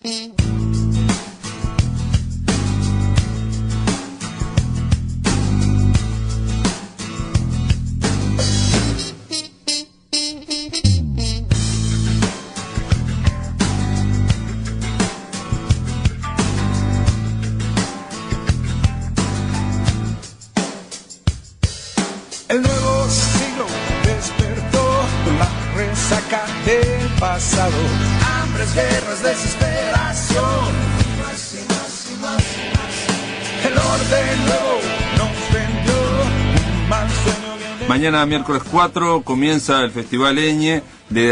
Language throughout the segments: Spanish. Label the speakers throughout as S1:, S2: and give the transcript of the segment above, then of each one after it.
S1: El nuevo siglo despertó con la resaca del pasado. Hambres, guerras, desesperación. Más y más y más y más. El orden nuevo nos vendió un mal sueño.
S2: Mañana, miércoles 4, comienza el Festival Eñe.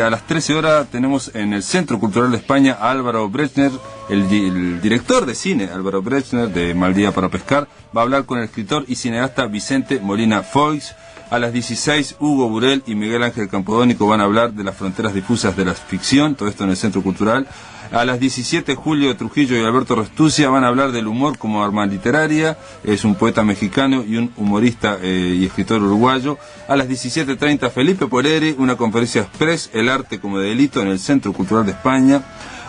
S2: A las 13 horas tenemos en el Centro Cultural de España a Álvaro Brechner, el director de cine Álvaro Brechner de Mal día para pescar. Va a hablar con el escritor y cineasta Vicente Molina Foix. A las 16, Hugo Burel y Miguel Ángel Campodónico van a hablar de las fronteras difusas de la ficción, todo esto en el Centro Cultural. A las 17, Julio Trujillo y Alberto Restucia van a hablar del humor como arma literaria. Es un poeta mexicano y un humorista y escritor uruguayo. A las 17:30, Felipe Poleri, una conferencia express, El arte como delito, en el Centro Cultural de España.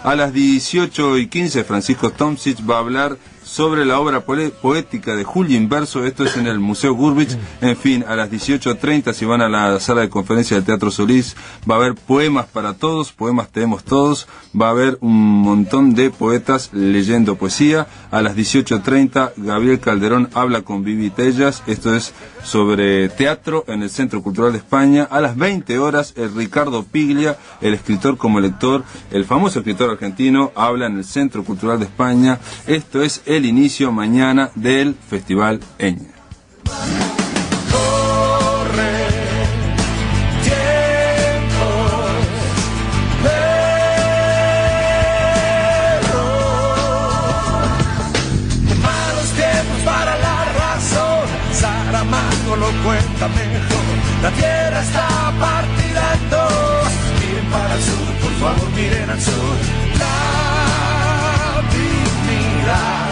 S2: A las 18:15, Francisco Tomsic va a hablar sobre la obra poética de Julio Inverso. Esto es en el Museo Gurvich. En fin, a las 18:30, si van a la sala de conferencia del Teatro Solís, va a haber poemas para todos, poemas tenemos todos. Va a haber un montón de poetas leyendo poesía. A las 18:30, Gabriel Calderón habla con Vivi Tellas. Esto es sobre teatro en el Centro Cultural de España. A las 20 horas, el Ricardo Piglia, el escritor como lector, el famoso escritor argentino, habla en el Centro Cultural de España. Esto es el inicio mañana del Festival Eñe.
S1: Corre, tiempo, perro. Malos tiempos para la razón, Saramago lo cuenta mejor. La tierra está partida en dos. Miren para el sur, por favor, miren al sur. La dignidad.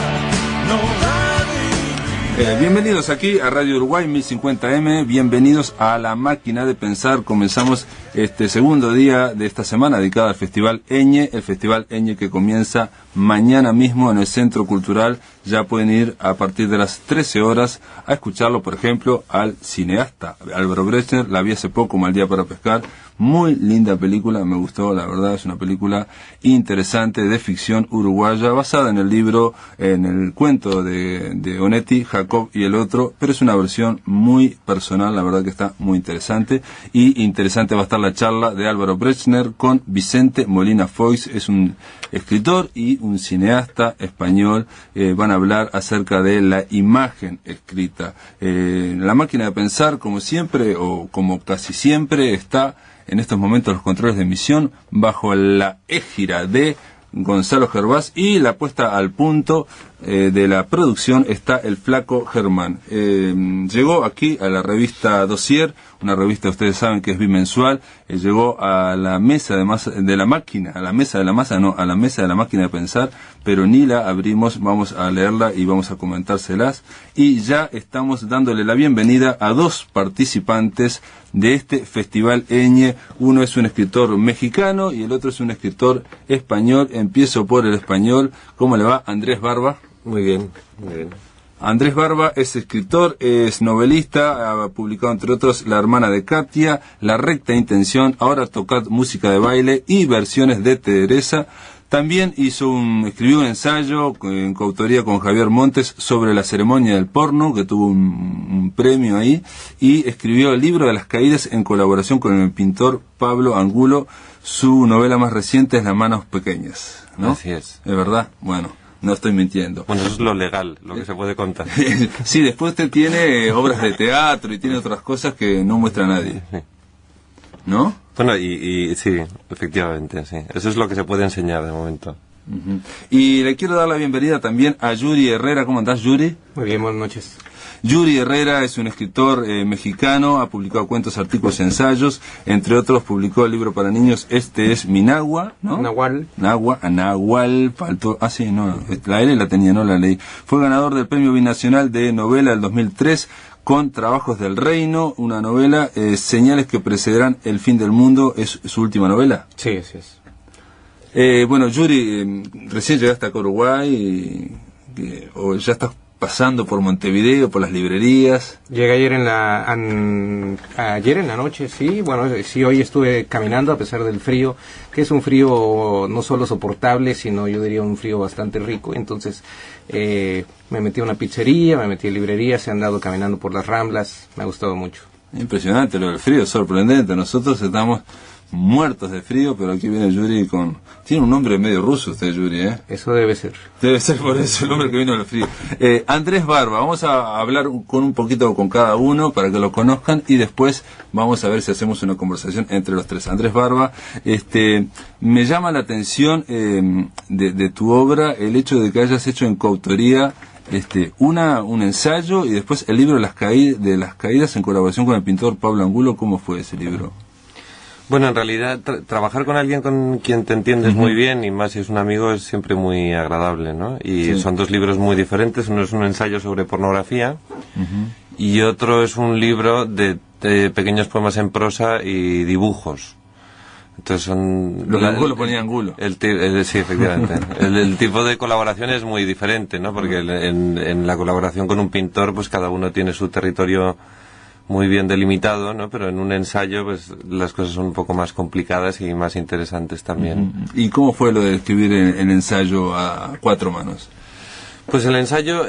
S2: Bienvenidos aquí a Radio Uruguay 1050M, bienvenidos a La Máquina de Pensar. Comenzamos este segundo día de esta semana dedicada al Festival Eñe, el Festival Eñe que comienza mañana mismo en el Centro Cultural. Ya pueden ir a partir de las 13 horas a escucharlo, por ejemplo, al cineasta Álvaro Brechner. La vi hace poco, Mal día para pescar. Muy linda película, me gustó, la verdad, es una película interesante de ficción uruguaya, basada en el libro, en el cuento de Onetti, Jacob y el otro, pero es una versión muy personal, la verdad que está muy interesante. Y interesante va a estar la charla de Álvaro Brechner con Vicente Molina Foix, es un escritor y un cineasta español. Van a hablar acerca de la imagen escrita. La Máquina de Pensar, como siempre, o como casi siempre, está en estos momentos los controles de emisión bajo la égida de Gonzalo Gervás, y la puesta al punto de la producción está el Flaco Germán. Llegó aquí a la revista Dossier, una revista, ustedes saben que es bimensual. Llegó a la mesa de la máquina, a la mesa de la masa, no, a la mesa de La Máquina de Pensar, pero ni la abrimos. Vamos a leerla y vamos a comentárselas, y ya estamos dándole la bienvenida a dos participantes de este Festival Eñe. Uno es un escritor mexicano y el otro es un escritor español. Empiezo por el español. ¿Cómo le va, Andrés Barba?
S3: Muy bien, muy bien.
S2: Andrés Barba es escritor, es novelista, ha publicado entre otros La hermana de Katia, La recta intención, Ahora tocad música de baile y versiones de Teresa. También escribió un ensayo en coautoría con Javier Montes sobre la ceremonia del porno, que tuvo un premio ahí, y escribió el libro de las caídas en colaboración con el pintor Pablo Angulo. Su novela más reciente es Las manos pequeñas, ¿no?
S3: Así es.
S2: ¿Es verdad? Bueno, no estoy mintiendo.
S3: Bueno, eso es lo legal, lo que se puede contar.
S2: Sí, después usted tiene obras de teatro y tiene otras cosas que no muestra a nadie, ¿no?
S3: Bueno, y sí, efectivamente, sí. Eso es lo que se puede enseñar de momento.
S2: Uh-huh. Y le quiero dar la bienvenida también a Yuri Herrera. ¿Cómo andás, Yuri?
S4: Muy bien, buenas noches.
S2: Yuri Herrera es un escritor mexicano, ha publicado cuentos, artículos y ensayos. Entre otros, publicó el libro para niños Este es mi Nahua, ¿no? Nahual, faltó... Ah, sí, no, la L la tenía, no la leí. Fue ganador del Premio Binacional de Novela del 2003, con Trabajos del Reino, una novela, Señales que precederán el fin del mundo. ¿Es su última novela?
S4: Sí, así es.
S2: Bueno, Yuri, recién llegaste acá a Uruguay, o ya estás pasando por Montevideo, por las librerías.
S4: Llegué ayer ayer en la noche, sí. Bueno, sí, hoy estuve caminando a pesar del frío, que es un frío no solo soportable, sino yo diría un frío bastante rico. Entonces me metí a una pizzería, me metí a librerías, he andado caminando por las Ramblas, me ha gustado mucho.
S2: Impresionante lo del frío, sorprendente. Nosotros estamos muertos de frío, pero aquí viene Yuri con... Tiene un nombre medio ruso usted, Yuri, ¿eh?
S4: Eso debe ser.
S2: Debe ser por eso el hombre que vino del frío. Andrés Barba, vamos a hablar con un poquito con cada uno para que lo conozcan y después vamos a ver si hacemos una conversación entre los tres. Andrés Barba, me llama la atención de tu obra el hecho de que hayas hecho en coautoría un ensayo y después el libro de las caídas en colaboración con el pintor Pablo Angulo. ¿Cómo fue ese libro?
S3: Bueno, en realidad trabajar con alguien con quien te entiendes muy bien, y más si es un amigo, es siempre muy agradable, ¿no? Y sí, son dos libros muy diferentes. Uno es un ensayo sobre pornografía y otro es un libro de pequeños poemas en prosa y dibujos. Entonces son...
S2: Lo que Angulo ponía Angulo.
S3: Sí, efectivamente. el tipo de colaboración es muy diferente, ¿no? Porque en la colaboración con un pintor, pues cada uno tiene su territorio muy bien delimitado, ¿no? Pero en un ensayo, pues las cosas son un poco más complicadas y más interesantes también.
S2: ¿Y cómo fue lo de escribir el ensayo a cuatro manos?
S3: Pues el ensayo,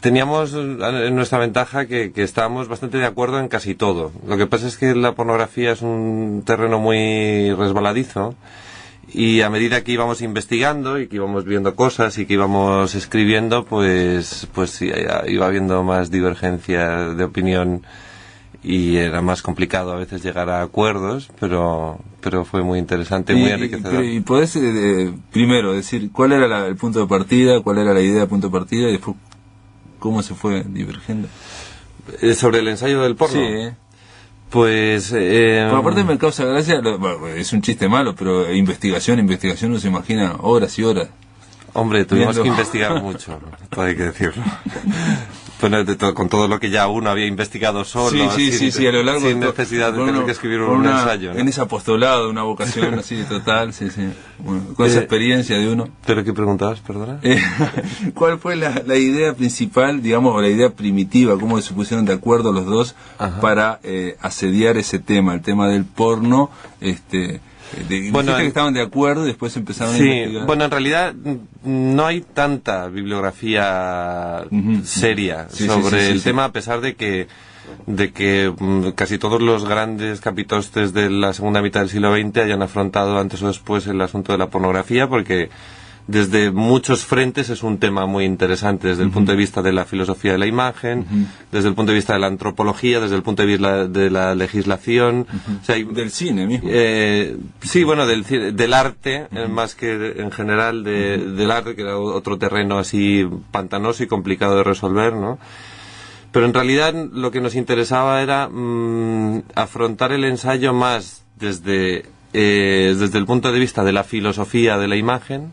S3: teníamos en nuestra ventaja que estábamos bastante de acuerdo en casi todo. Lo que pasa es que la pornografía es un terreno muy resbaladizo, y a medida que íbamos investigando y que íbamos viendo cosas y que íbamos escribiendo, pues sí, iba habiendo más divergencia de opinión y era más complicado a veces llegar a acuerdos, pero fue muy interesante, muy enriquecedor.
S2: ¿Y podés primero decir cuál era el punto de partida, cuál era la idea de punto de partida y después cómo se fue divergiendo?
S3: ¿Sobre el ensayo del porno?
S2: Sí.
S3: Pues...
S2: aparte me causa gracia, es un chiste malo, pero investigación no se imagina horas y horas.
S3: Hombre, tuvimos que investigar mucho, todo hay que decirlo. Bueno, con todo lo que ya uno había investigado solo,
S2: sí, a lo largo
S3: sin necesidad de tener que escribir un ensayo, ¿no?
S2: En ese apostolado, una vocación así total, sí. Bueno, con esa experiencia de uno.
S3: ¿Pero qué preguntabas, perdona?
S2: ¿Cuál fue la idea principal, digamos, o la idea primitiva, cómo se pusieron de acuerdo los dos para asediar ese tema, el tema del porno? Dijiste que estaban de acuerdo y después empezaron a investigar.
S3: Bueno, en realidad no hay tanta bibliografía seria sobre el tema, a pesar de que casi todos los grandes capitostes de la segunda mitad del siglo XX hayan afrontado antes o después el asunto de la pornografía, porque desde muchos frentes es un tema muy interesante, desde el punto de vista de la filosofía de la imagen, desde el punto de vista de la antropología, desde el punto de vista de la legislación, o sea,
S2: del cine mismo.
S3: Sí, bueno, del arte, más que en general del arte, que era otro terreno así pantanoso y complicado de resolver, ¿no? Pero en realidad lo que nos interesaba era afrontar el ensayo más desde el punto de vista de la filosofía de la imagen,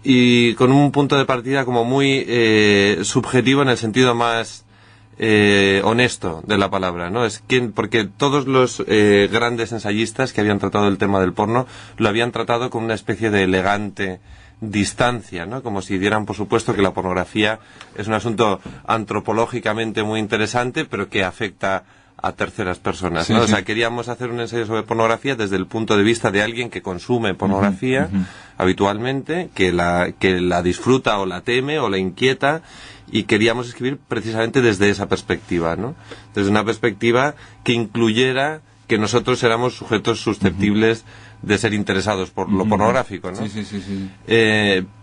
S3: y con un punto de partida como muy subjetivo en el sentido más honesto de la palabra, ¿no? Porque todos los grandes ensayistas que habían tratado el tema del porno lo habían tratado con una especie de elegante distancia, ¿no? Como si dieran por supuesto que la pornografía es un asunto antropológicamente muy interesante, pero que afecta a terceras personas, ¿no? O sea, queríamos hacer un ensayo sobre pornografía desde el punto de vista de alguien que consume pornografía habitualmente, que la disfruta o la teme o la inquieta, y queríamos escribir precisamente desde esa perspectiva, ¿no? Desde una perspectiva que incluyera que nosotros éramos sujetos susceptibles de ser interesados por lo pornográfico, ¿no?
S2: Sí.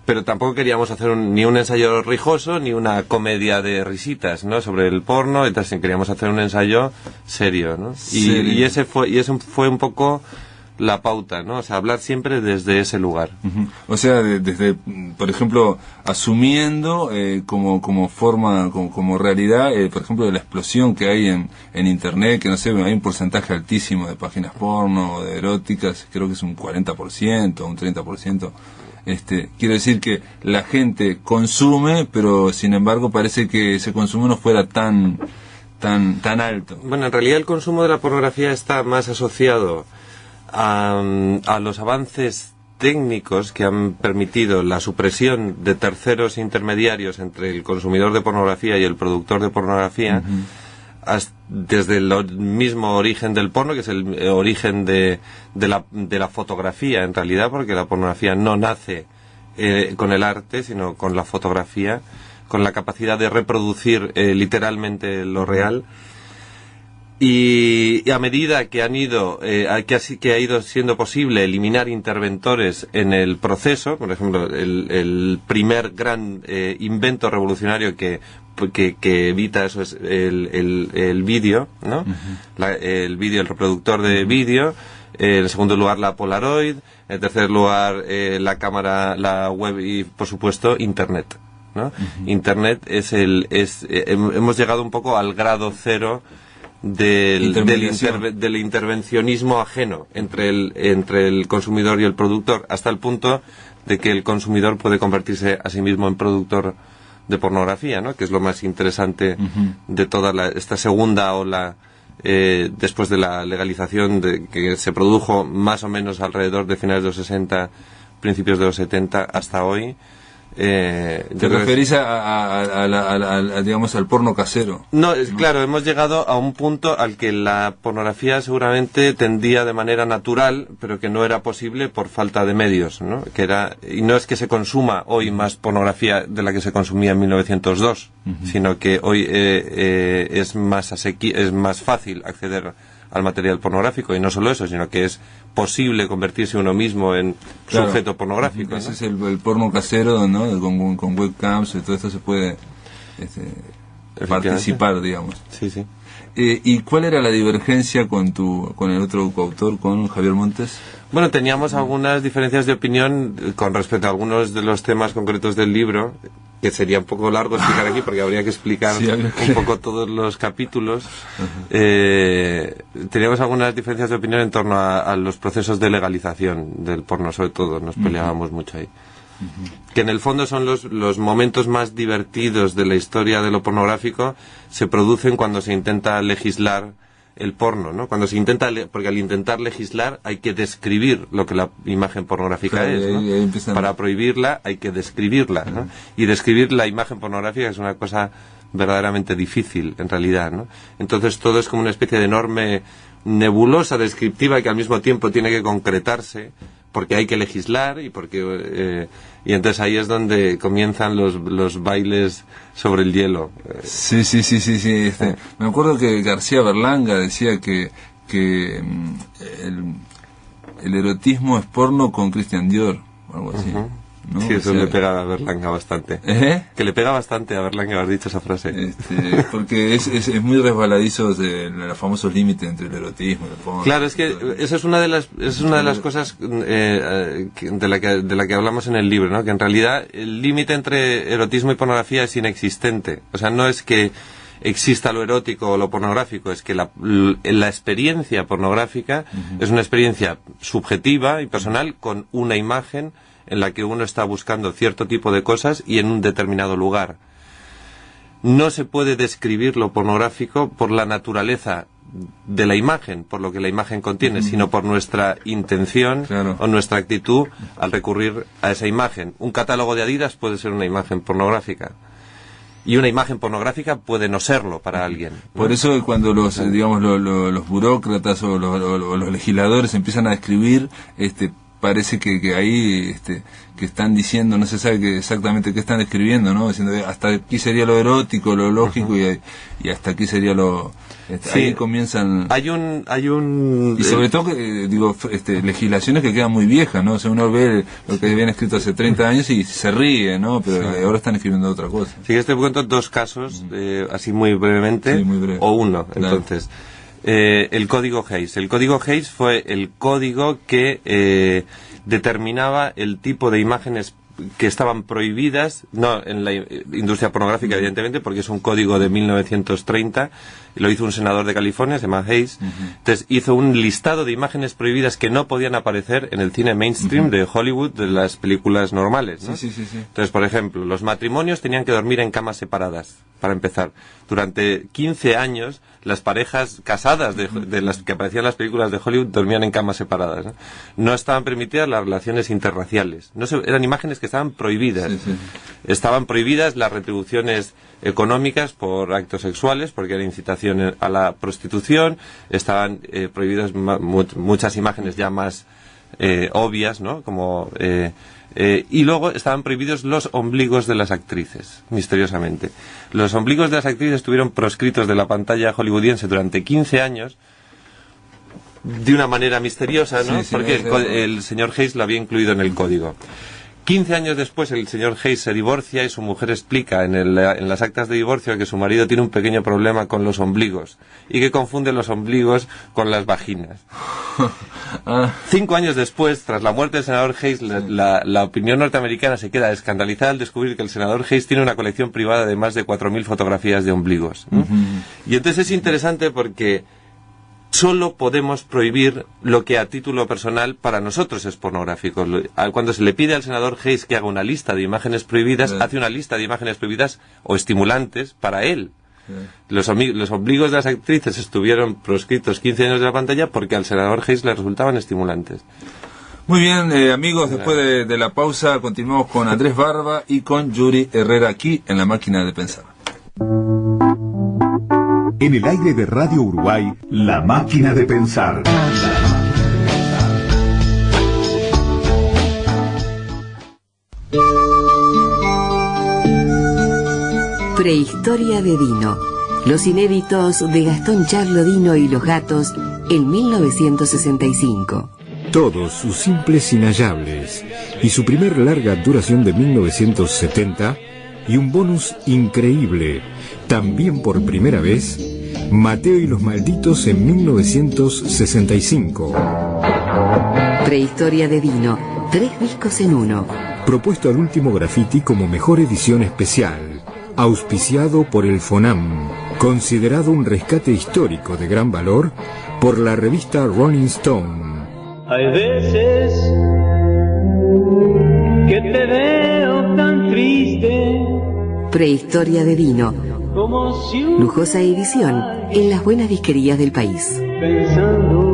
S3: Pero tampoco queríamos hacer ni un ensayo rijoso ni una comedia de risitas, ¿no? Sobre el porno. Entonces queríamos hacer un ensayo serio, ¿no? Y ese fue un poco la pauta, ¿no? O sea, hablar siempre desde ese lugar.
S2: O sea, desde, por ejemplo, asumiendo como forma, como realidad, por ejemplo, de la explosión que hay en Internet, que no sé, hay un porcentaje altísimo de páginas porno, de eróticas, creo que es un 40%, un 30%. Quiero decir que la gente consume, pero sin embargo parece que ese consumo no fuera tan alto.
S3: Bueno, en realidad el consumo de la pornografía está más asociado a los avances técnicos que han permitido la supresión de terceros intermediarios entre el consumidor de pornografía y el productor de pornografía, desde el mismo origen del porno, que es el origen de la fotografía en realidad, porque la pornografía no nace con el arte, sino con la fotografía, con la capacidad de reproducir literalmente lo real. Y a medida que ha ido siendo posible eliminar interventores en el proceso, por ejemplo, el primer gran invento revolucionario que evita eso es el vídeo, ¿no? El vídeo, el reproductor de vídeo. En segundo lugar, la Polaroid. En tercer lugar, la cámara, la web y, por supuesto, Internet, ¿no? Internet hemos llegado un poco al grado cero del intervencionismo ajeno entre el consumidor y el productor, hasta el punto de que el consumidor puede convertirse a sí mismo en productor de pornografía, ¿no? Que es lo más interesante de toda esta segunda ola después de la legalización que se produjo más o menos alrededor de finales de los 60, principios de los 70 hasta hoy.
S2: ¿Te referís digamos, al porno casero?
S3: No, claro, hemos llegado a un punto al que la pornografía seguramente tendía de manera natural, pero que no era posible por falta de medios, ¿no? Y no es que se consuma hoy más pornografía de la que se consumía en 1902, sino que hoy es más fácil acceder al material pornográfico, y no solo eso, sino que es posible convertirse uno mismo en sujeto pornográfico, ¿no?
S2: Ese es el porno casero, ¿no? Con webcams y todo esto se puede participar, digamos.
S3: Sí, sí.
S2: ¿Y cuál era la divergencia con el otro coautor, con Javier Montes?
S3: Bueno, teníamos algunas diferencias de opinión con respecto a algunos de los temas concretos del libro, que sería un poco largo explicar aquí porque habría que explicar un poco todos los capítulos. Teníamos algunas diferencias de opinión en torno a los procesos de legalización del porno, sobre todo, nos peleábamos mucho ahí. Que en el fondo son los momentos más divertidos de la historia de lo pornográfico, se producen cuando se intenta legislar el porno, ¿no? Cuando se intenta, porque al intentar legislar hay que describir lo que la imagen pornográfica es, ¿no? Ahí para prohibirla hay que describirla, ¿no? Y describir la imagen pornográfica es una cosa verdaderamente difícil, en realidad, ¿no? Entonces todo es como una especie de enorme nebulosa descriptiva que al mismo tiempo tiene que concretarse, porque hay que legislar y y entonces ahí es donde comienzan los bailes sobre el hielo.
S2: Sí. Me acuerdo que García Berlanga decía que el erotismo es porno con Christian Dior o algo así. ¿No?
S3: Sí, eso le pega a Berlanga bastante. Que le pega bastante a Berlanga haber dicho esa frase.
S2: Porque es muy resbaladizo de los famosos límites entre el erotismo y el porno.
S3: Claro, es que esa es una de las cosas de la que hablamos en el libro, ¿no? Que en realidad el límite entre erotismo y pornografía es inexistente. O sea, no es que exista lo erótico o lo pornográfico, es que la experiencia pornográfica es una experiencia subjetiva y personal con una imagen en la que uno está buscando cierto tipo de cosas y en un determinado lugar. No se puede describir lo pornográfico por la naturaleza de la imagen, por lo que la imagen contiene, sino por nuestra intención o nuestra actitud al recurrir a esa imagen. Un catálogo de Adidas puede ser una imagen pornográfica. Y una imagen pornográfica puede no serlo para alguien, ¿no?
S2: Por eso cuando los burócratas o los legisladores empiezan a escribir, parece que ahí que están diciendo, no se sabe exactamente qué están escribiendo, ¿no? Diciendo hasta aquí sería lo erótico, lo lógico y hasta aquí sería lo ahí comienzan.
S3: Hay un
S2: y sobre todo legislaciones que quedan muy viejas, ¿no? O sea, uno ve lo que habían escrito hace 30 años y se ríe, ¿no? Pero ahora están escribiendo otra cosa.
S3: Sí, te cuento dos casos así muy brevemente,
S2: muy breve.
S3: O uno, entonces. El código Hayes. El código Hayes fue el código que determinaba el tipo de imágenes que estaban prohibidas, no en la industria pornográfica evidentemente, porque es un código de 1930, lo hizo un senador de California, se llama Hayes. Entonces hizo un listado de imágenes prohibidas que no podían aparecer en el cine mainstream de Hollywood, de las películas normales, ¿no?
S2: Sí.
S3: Entonces, por ejemplo, los matrimonios tenían que dormir en camas separadas. para empezar. Durante 15 años, las parejas casadas de las que aparecían en las películas de Hollywood dormían en camas separadas, ¿no? No estaban permitidas las relaciones interraciales. Eran imágenes que estaban prohibidas.
S2: Sí, sí.
S3: Estaban prohibidas las retribuciones económicas por actos sexuales, porque era incitación a la prostitución. Estaban prohibidas muchas imágenes ya más obvias, ¿no? Como... y luego estaban prohibidos los ombligos de las actrices, misteriosamente. Los ombligos de las actrices estuvieron proscritos de la pantalla hollywoodiense durante 15 años, de una manera misteriosa, ¿no? Porque el señor Hayes lo había incluido en el código. 15 años después el señor Hayes se divorcia y su mujer explica en las actas de divorcio que su marido tiene un pequeño problema con los ombligos y que confunde los ombligos con las vaginas. 5 años después, tras la muerte del senador Hayes, la opinión norteamericana se queda escandalizada al descubrir que el senador Hayes tiene una colección privada de más de 4.000 fotografías de ombligos. Y entonces es interesante porque solo podemos prohibir lo que a título personal para nosotros es pornográfico. Cuando se le pide al senador Hayes que haga una lista de imágenes prohibidas, hace una lista de imágenes prohibidas o estimulantes para él. Los ombligos de las actrices estuvieron proscritos 15 años de la pantalla porque al senador Hayes le resultaban estimulantes.
S2: Muy bien, amigos, después de la pausa continuamos con Andrés Barba y con Yuri Herrera aquí en La Máquina de Pensar.
S5: En el aire de Radio Uruguay, La Máquina de Pensar.
S6: Prehistoria de Dino. Los inéditos de Gastón Charlo Dino y los gatos en 1965.
S7: Todos sus simples inhallables y su primer larga duración de 1970 y un bonus increíble, también por primera vez, Mateo y los Malditos en 1965.
S6: Prehistoria de Dino, 3 discos en uno.
S7: Propuesto al último graffiti como mejor edición especial, auspiciado por el FONAM, considerado un rescate histórico de gran valor por la revista Rolling Stone.
S8: Hay veces que te veo tan triste.
S6: Prehistoria de Dino, lujosa edición en las buenas disquerías del país.
S8: Pensando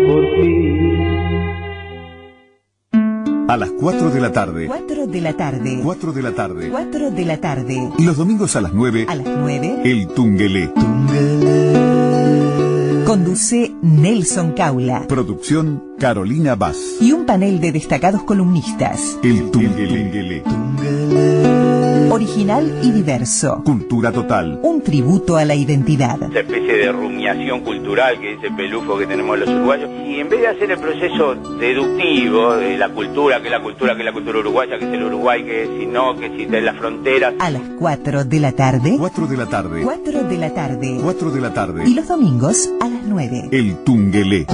S8: por ti.
S5: A las 4 de la tarde.
S9: 4 de la tarde.
S5: 4 de la tarde.
S9: 4 de la tarde.
S5: Y los domingos a las 9.
S9: A las 9.
S5: El Tungelé.
S9: Conduce Nelson Caula.
S5: Producción Carolina Vaz.
S9: Y un panel de destacados columnistas.
S5: El Tungelé.
S9: Original y diverso.
S5: Cultura total.
S9: Un tributo a la identidad.
S10: Esa especie de rumiación cultural que dice Pelufo que tenemos los uruguayos. Y en vez de hacer el proceso deductivo de la cultura, que es la cultura uruguaya, que es el Uruguay, que es si no, que si de las fronteras.
S9: A las 4 de la tarde.
S5: 4 de la tarde.
S9: 4 de la tarde.
S5: 4 de la tarde.
S9: Y los domingos a las 9.
S5: El Tungelé.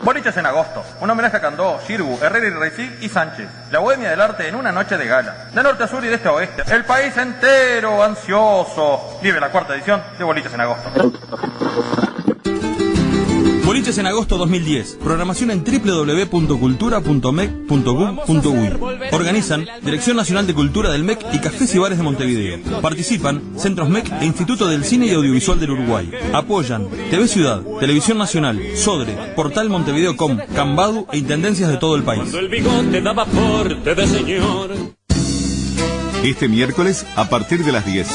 S11: Boliches en agosto, un homenaje a Candó, Shirgu, Herrera y Reisig y Sánchez. La bohemia del arte en una noche de gala. De norte a sur y de este a oeste. El país entero ansioso. Vive la 4ª edición de Boliches en agosto.
S12: Boliches en agosto 2010. Programación en www.cultura.mec.gov.uy. Organizan Dirección Nacional de Cultura del MEC y Cafés y Bares de Montevideo. Participan Centros MEC e Instituto del Cine y Audiovisual del Uruguay. Apoyan TV Ciudad, Televisión Nacional, Sodre, Portal Montevideo.com, Cambadu e Intendencias de todo el país.
S8: Cuando el bigote daba porte de señor.
S5: Este miércoles a partir de las 10.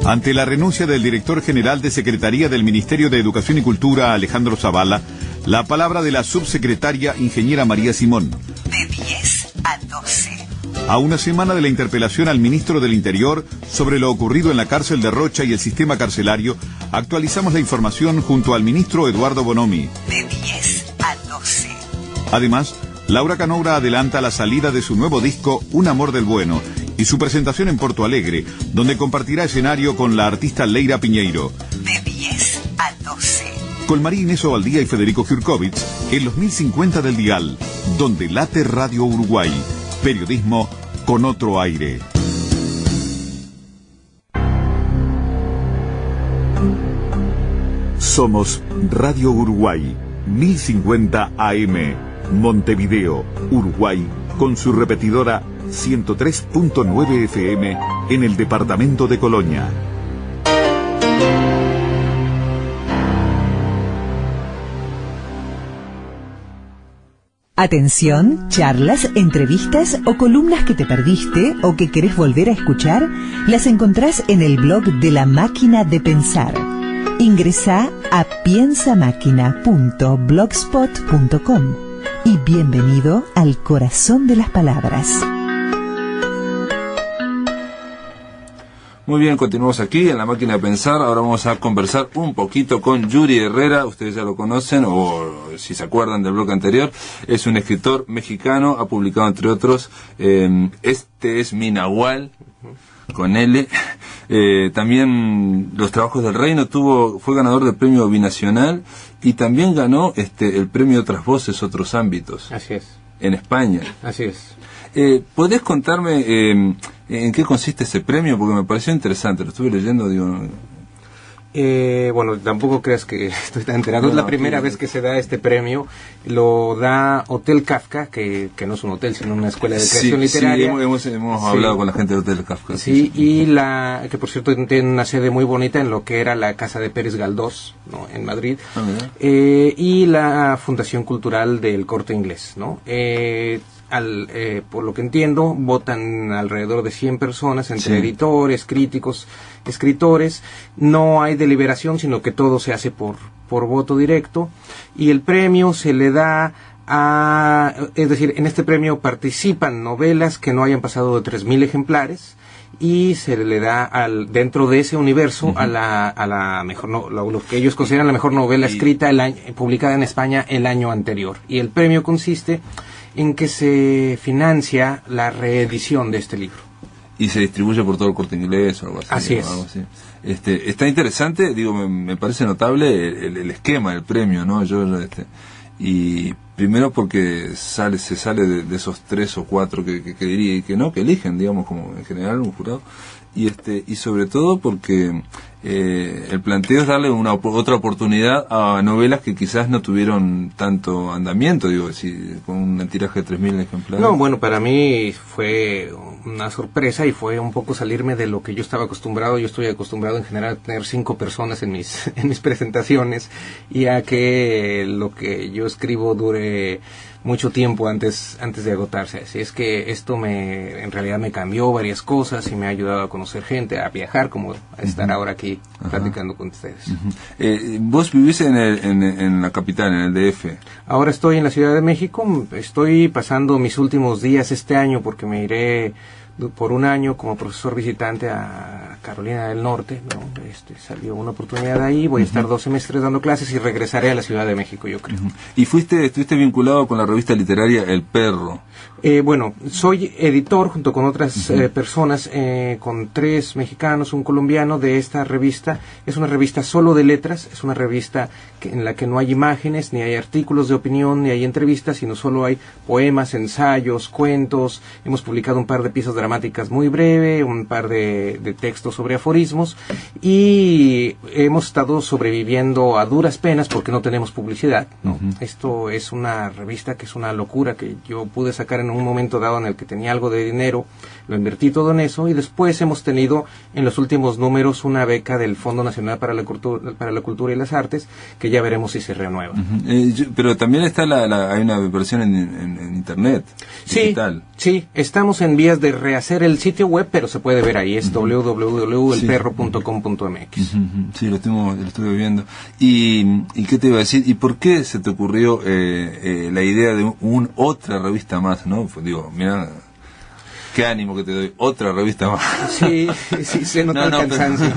S5: Ante la renuncia del director general de Secretaría del Ministerio de Educación y Cultura, Alejandro Zavala, la palabra de la subsecretaria ingeniera María Simón.
S9: De 10 a 12.
S5: A una semana de la interpelación al ministro del Interior sobre lo ocurrido en la cárcel de Rocha y el sistema carcelario, actualizamos la información junto al ministro Eduardo Bonomi.
S9: De 10 a 12.
S5: Además, Laura Canoura adelanta la salida de su nuevo disco Un Amor del Bueno y su presentación en Porto Alegre, donde compartirá escenario con la artista Leira Piñeiro.
S9: De 10 a 12.
S5: Con María Inés Ovaldía y Federico Jurkovich en los 1050 del dial, donde late Radio Uruguay. Periodismo con otro aire. Somos Radio Uruguay, 1050 AM. Montevideo, Uruguay, con su repetidora 103.9 FM en el departamento de Colonia.
S9: Atención, charlas, entrevistas o columnas que te perdiste o que querés volver a escuchar, las encontrás en el blog de La Máquina de Pensar. Ingresá a piensamáquina.blogspot.com y bienvenido al corazón de las palabras.
S2: Muy bien, continuamos aquí en La Máquina de Pensar. Ahora vamos a conversar un poquito con Yuri Herrera. Ustedes ya lo conocen, o si se acuerdan del bloque anterior, es un escritor mexicano, ha publicado entre otros Este es mi Nahual, con L. También Los Trabajos del Reino, fue ganador del premio binacional y también ganó el premio Otras Voces, Otros Ámbitos.
S4: Así es.
S2: En España.
S4: Así es.
S2: ¿Podés contarme en qué consiste ese premio? Porque me pareció interesante, lo estuve leyendo, digo...
S4: Bueno, tampoco creas que estoy tan enterado. Es la primera vez que se da este premio. Lo da Hotel Kafka, que no es un hotel, sino una escuela de creación literaria.
S2: Sí, hemos hablado con la gente de Hotel Kafka.
S4: Sí, y que por cierto tiene una sede muy bonita en lo que era la casa de Pérez Galdós, ¿no? En Madrid. Y la Fundación Cultural del Corte Inglés, ¿no? Por lo que entiendo, votan alrededor de 100 personas, entre editores, críticos, escritores. No hay deliberación, sino que todo se hace por voto directo. Y el premio se le da es decir, en este premio participan novelas que no hayan pasado de 3.000 ejemplares. Y se le da dentro de ese universo a la mejor lo que ellos consideran la mejor novela escrita publicada en España el año anterior. Y el premio consiste en que se financia la reedición de este libro.
S2: Y se distribuye por todo el Corte Inglés o algo así.
S4: Así es.
S2: Algo así. Está interesante, digo, me parece notable el esquema del premio, ¿no? Y primero porque se sale de esos 3 o 4 que diría y que eligen, digamos, como en general un jurado. Y sobre todo porque el planteo es darle otra oportunidad a novelas que quizás no tuvieron tanto andamiento, digo, con un tiraje de 3.000 ejemplares.
S4: No, bueno, para mí fue una sorpresa y fue un poco salirme de lo que yo estaba acostumbrado. Yo estoy acostumbrado en general a tener 5 personas en mis presentaciones y a que lo que yo escribo dure mucho tiempo antes de agotarse. Así es que esto en realidad me cambió varias cosas y me ha ayudado a conocer gente, a viajar, como a estar ahora aquí platicando con ustedes.
S2: ¿Vos vivís en la capital, en el DF?
S4: Ahora estoy en la Ciudad de México. Estoy pasando mis últimos días este año porque me iré por un año como profesor visitante a Carolina del Norte, ¿no? Salió una oportunidad ahí, voy a estar 2 semestres dando clases y regresaré a la Ciudad de México, yo creo.
S2: ¿Y estuviste vinculado con la revista literaria El Perro?
S4: Bueno, soy editor junto con otras personas, con 3 mexicanos, un colombiano de esta revista. Es una revista solo de letras, es una revista en la que no hay imágenes, ni hay artículos de opinión, ni hay entrevistas, sino solo hay poemas, ensayos, cuentos. Hemos publicado un par de piezas dramáticas muy breve, un par de textos sobre aforismos, y hemos estado sobreviviendo a duras penas porque no tenemos publicidad, ¿no? Esto es una revista que es una locura que yo pude sacar en un momento dado en el que tenía algo de dinero, lo invertí todo en eso, y después hemos tenido en los últimos números una beca del Fondo Nacional para la Cultura y las Artes, que ya veremos si se renueva.
S2: Pero también está hay una versión en internet, digital.
S4: Sí, estamos en vías de rehacer el sitio web, pero se puede ver ahí, es www.elperro.com.mx.
S2: Sí, lo estuve viendo. ¿Y qué te iba a decir? ¿Y por qué se te ocurrió la idea de otra revista más, no? Digo, mira, qué ánimo que te doy, otra revista más.
S4: Sí, se nota el cansancio.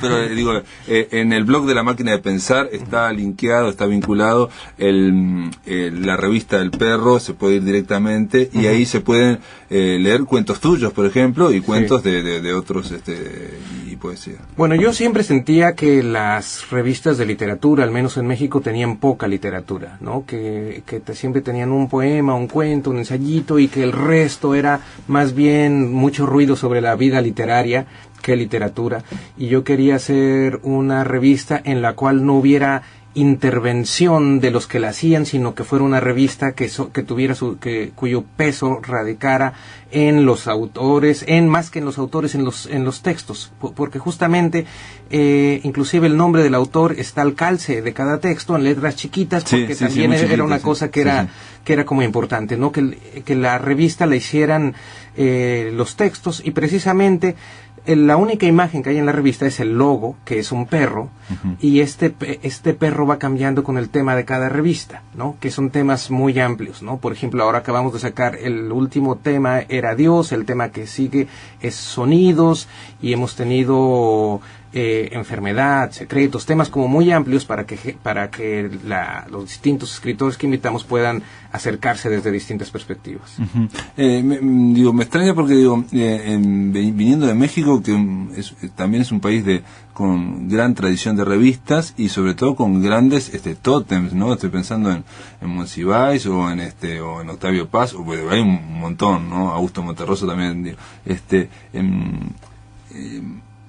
S2: Pero digo, en el blog de La Máquina de Pensar está linkeado, está vinculado la revista del Perro, se puede ir directamente y ahí se pueden leer cuentos tuyos, por ejemplo, y cuentos de otros y poesía.
S4: Bueno, yo siempre sentía que las revistas de literatura, al menos en México, tenían poca literatura, ¿no? Que siempre tenían un poema, un cuento, un ensayito, y que el resto era más bien mucho ruido sobre la vida literaria que literatura. Y yo quería hacer una revista en la cual no hubiera intervención de los que la hacían, sino que fuera una revista que tuviera cuyo peso radicara en los autores, más que en los autores, en los textos, porque justamente inclusive el nombre del autor está al calce de cada texto en letras chiquitas, porque también era una cosa que era como importante, ¿no? Que la revista la hicieran los textos, y precisamente la única imagen que hay en la revista es el logo, que es un perro, y este perro va cambiando con el tema de cada revista, ¿no? Que son temas muy amplios, ¿no? Por ejemplo, ahora acabamos de sacar el último tema, era Dios, el tema que sigue es sonidos, y hemos tenido enfermedad, secretos, temas como muy amplios para que los distintos escritores que invitamos puedan acercarse desde distintas perspectivas.
S2: Me extraña porque viniendo de México, que también es un país con gran tradición de revistas y sobre todo con grandes tótems, ¿no? Estoy pensando en Monsiváis o en Octavio Paz, o hay un montón, ¿no? Augusto Monterroso también,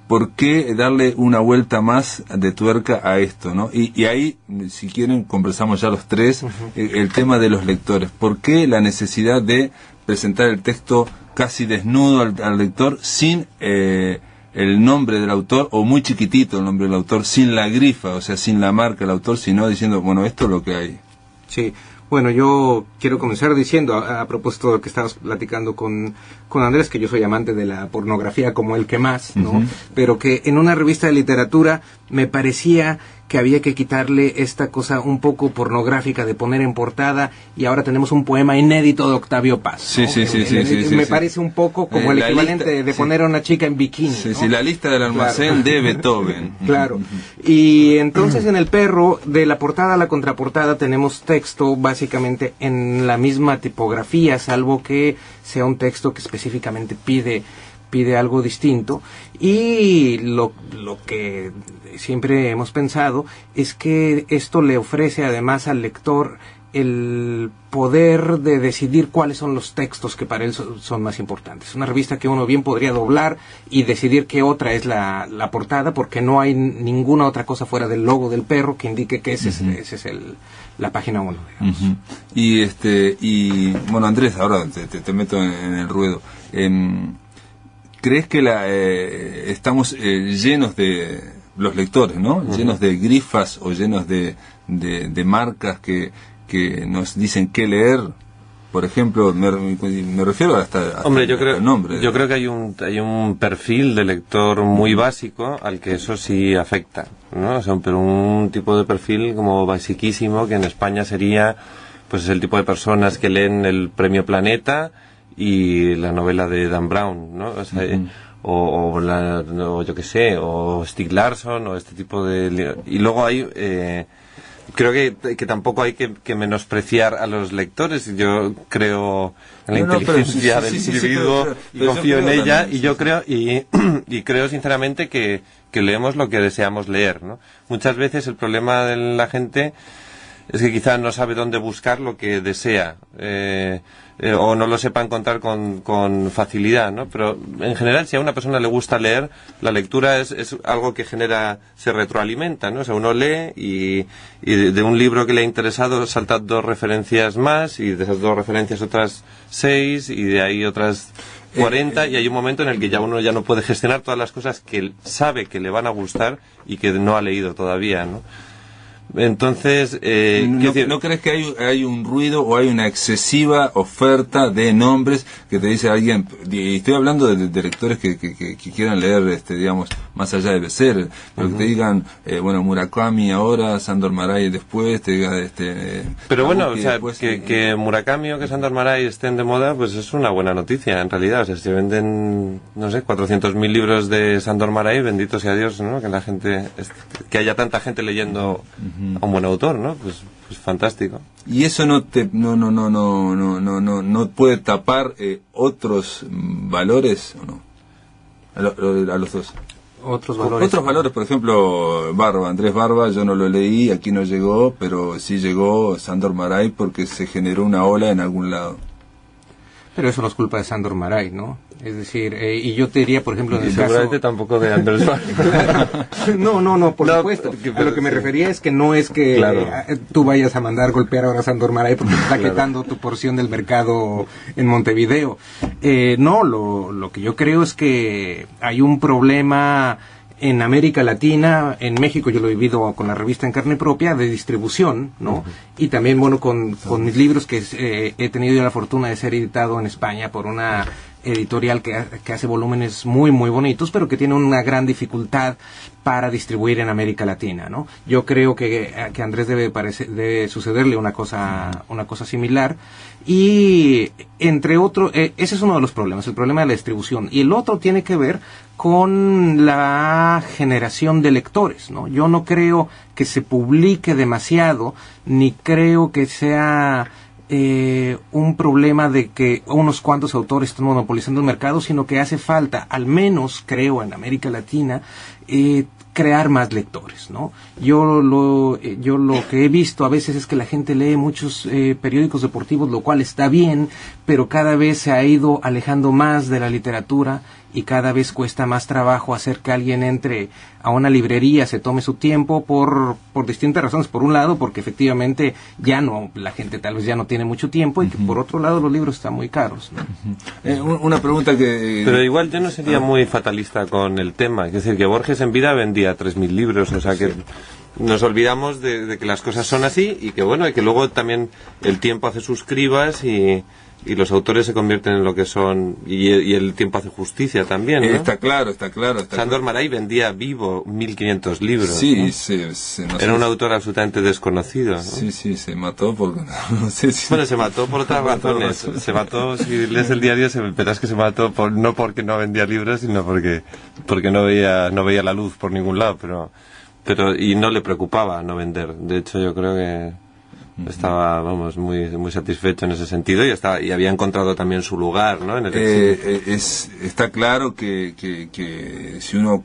S2: ¿por qué darle una vuelta más de tuerca a esto, ¿no? Y ahí, si quieren, conversamos ya los tres, el tema de los lectores. ¿Por qué la necesidad de presentar el texto casi desnudo al lector, sin el nombre del autor, o muy chiquitito el nombre del autor, sin la grifa, o sea, sin la marca del autor, sino diciendo, bueno, esto es lo que hay?
S4: Sí. Bueno, yo quiero comenzar diciendo, a propósito de lo que estabas platicando con Andrés, que yo soy amante de la pornografía como el que más, ¿no? Pero que en una revista de literatura me parecía que había que quitarle esta cosa un poco pornográfica de poner en portada, y ahora tenemos un poema inédito de Octavio Paz, ¿no? Me parece un poco como el equivalente de poner a una chica en bikini.
S2: Sí, la lista del almacén de Beethoven.
S4: Claro. Y entonces en el perro, de la portada a la contraportada, tenemos texto básicamente en la misma tipografía, salvo que sea un texto que específicamente pide algo distinto, y lo que siempre hemos pensado es que esto le ofrece además al lector el poder de decidir cuáles son los textos que para él son más importantes. Una revista que uno bien podría doblar y decidir qué otra es la portada, porque no hay ninguna otra cosa fuera del logo del perro que indique que ese es la página 1, digamos.
S2: Y bueno, Andrés, ahora te meto en el ruedo. ¿Crees que estamos llenos de los lectores, ¿no? Llenos de grifas o llenos de marcas que nos dicen qué leer? Por ejemplo, me refiero hasta
S3: Hombre, yo creo,
S2: el nombre.
S3: Yo creo que hay un perfil de lector muy básico al que eso sí afecta, ¿no? O sea, pero un tipo de perfil como basiquísimo, que en España sería, pues, el tipo de personas que leen el Premio Planeta y la novela de Dan Brown, ¿no? O sea, o yo qué sé, o Stieg Larsson, o este tipo de... Y luego hay... creo que tampoco hay que menospreciar a los lectores. Yo creo en la inteligencia del individuo y confío en ella, y yo creo y creo sinceramente que leemos lo que deseamos leer, ¿no? Muchas veces el problema de la gente es que quizá no sabe dónde buscar lo que desea, o no lo sepa encontrar con facilidad, ¿no? Pero en general, si a una persona le gusta leer, la lectura es algo que se retroalimenta, ¿no? O sea, uno lee y de un libro que le ha interesado salta 2 referencias más, y de esas 2 referencias otras 6, y de ahí otras 40, y hay un momento en el que uno ya no puede gestionar todas las cosas que sabe que le van a gustar y que no ha leído todavía, ¿no? Entonces,
S2: ¿no crees que hay un ruido o hay una excesiva oferta de nombres que te dice alguien? Y estoy hablando de lectores que quieran leer, digamos, más allá de Becerra, pero que te digan, bueno, Murakami ahora, Sándor Márai después, te diga
S3: pero bueno, o sea, después, que Murakami o que Sándor Márai estén de moda, pues es una buena noticia, en realidad. O sea, si venden, no sé, 400.000 libros de Sándor Márai, bendito sea Dios, ¿no? Que la gente, que haya tanta gente leyendo a un buen autor, ¿no? Pues fantástico.
S2: Y eso no puede tapar otros valores, ¿o no? A los dos.
S4: Otros valores,
S2: por ejemplo, Andrés Barba, yo no lo leí, aquí no llegó, pero sí llegó Sándor Márai porque se generó una ola en algún lado.
S4: Pero eso no es culpa de Sándor Márai, ¿no? Es decir, y yo te diría, por ejemplo, en el
S3: seguramente
S4: caso...
S3: tampoco de Andrés
S4: No, por supuesto. A lo que me refería es que no es que tú vayas a mandar golpear ahora a Sándor Márai porque te está quitando tu porción del mercado en Montevideo. No, lo que yo creo es que hay un problema en América Latina, en México yo lo he vivido con la revista En Carne Propia, de distribución, ¿no? Y también, bueno, con mis libros que he tenido la fortuna de ser editado en España por una editorial que hace volúmenes muy, muy bonitos, pero que tiene una gran dificultad para distribuir en América Latina, ¿no? Yo creo que Andrés debe sucederle una cosa similar. Y entre otros, ese es uno de los problemas, el problema de la distribución. Y el otro tiene que ver con la generación de lectores, ¿no? Yo no creo que se publique demasiado, ni creo que sea un problema de que unos cuantos autores están monopolizando el mercado, sino que hace falta, al menos creo en América Latina, crear más lectores, ¿no? Yo lo que he visto a veces es que la gente lee muchos periódicos deportivos, lo cual está bien, pero cada vez se ha ido alejando más de la literatura y cada vez cuesta más trabajo hacer que alguien entre a una librería, se tome su tiempo por distintas razones. Por un lado, porque efectivamente la gente tal vez ya no tiene mucho tiempo, y que por otro lado los libros están muy caros, ¿no?
S2: Una pregunta que...
S3: Pero igual yo no sería muy fatalista con el tema. Es decir, que Borges en vida vendía 3.000 libros, o sea que... Nos olvidamos de que las cosas son así, y que bueno, y que luego también el tiempo hace sus cribas y los autores se convierten en lo que son, y el tiempo hace justicia también, ¿no?
S2: Está claro.
S3: Sándor Márai vendía vivo 1.500 libros.
S2: Sí,
S3: ¿no?
S2: No
S3: era un autor absolutamente desconocido, ¿no?
S2: Sí, se mató por...
S3: No sé si... Bueno, se mató por otras razones. Se mató, si lees el diario, verás que se mató no porque no vendía libros, sino porque no veía la luz por ningún lado, pero y no le preocupaba no vender. De hecho, yo creo que estaba, muy muy satisfecho en ese sentido, y había encontrado también su lugar, ¿no? En el
S2: está claro que si uno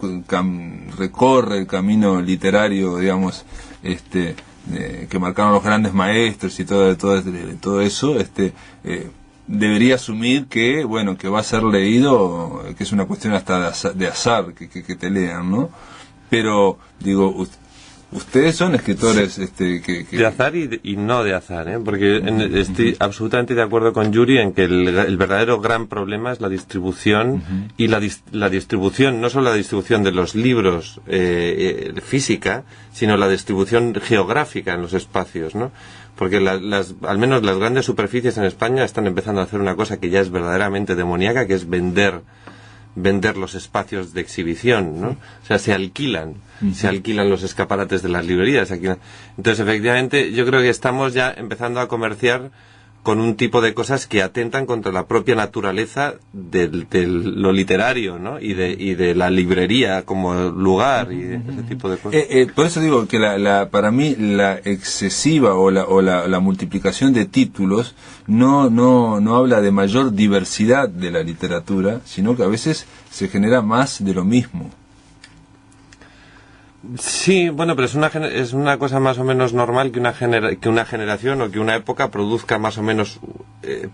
S2: recorre el camino literario, digamos, que marcaron los grandes maestros y todo eso, debería asumir que va a ser leído, que es una cuestión hasta de azar que te lean, ¿no? Pero digo, ustedes son escritores
S3: de azar y no de azar, ¿eh? Porque estoy absolutamente de acuerdo con Yuri en que el verdadero gran problema es la distribución, y la distribución, no solo la distribución de los libros física, sino la distribución geográfica en los espacios, ¿no? Porque al menos las grandes superficies en España están empezando a hacer una cosa que ya es verdaderamente demoníaca, que es vender los espacios de exhibición, ¿no? O sea, se alquilan los escaparates de las librerías. Entonces, efectivamente, yo creo que estamos ya empezando a comerciar con un tipo de cosas que atentan contra la propia naturaleza de lo literario, ¿no? Y de la librería como lugar, y ese tipo de cosas.
S2: Por eso digo que para mí la excesiva o la multiplicación de títulos no habla de mayor diversidad de la literatura, sino que a veces se genera más de lo mismo.
S3: Sí, bueno, pero es una cosa más o menos normal que una generación o que una época produzca más o menos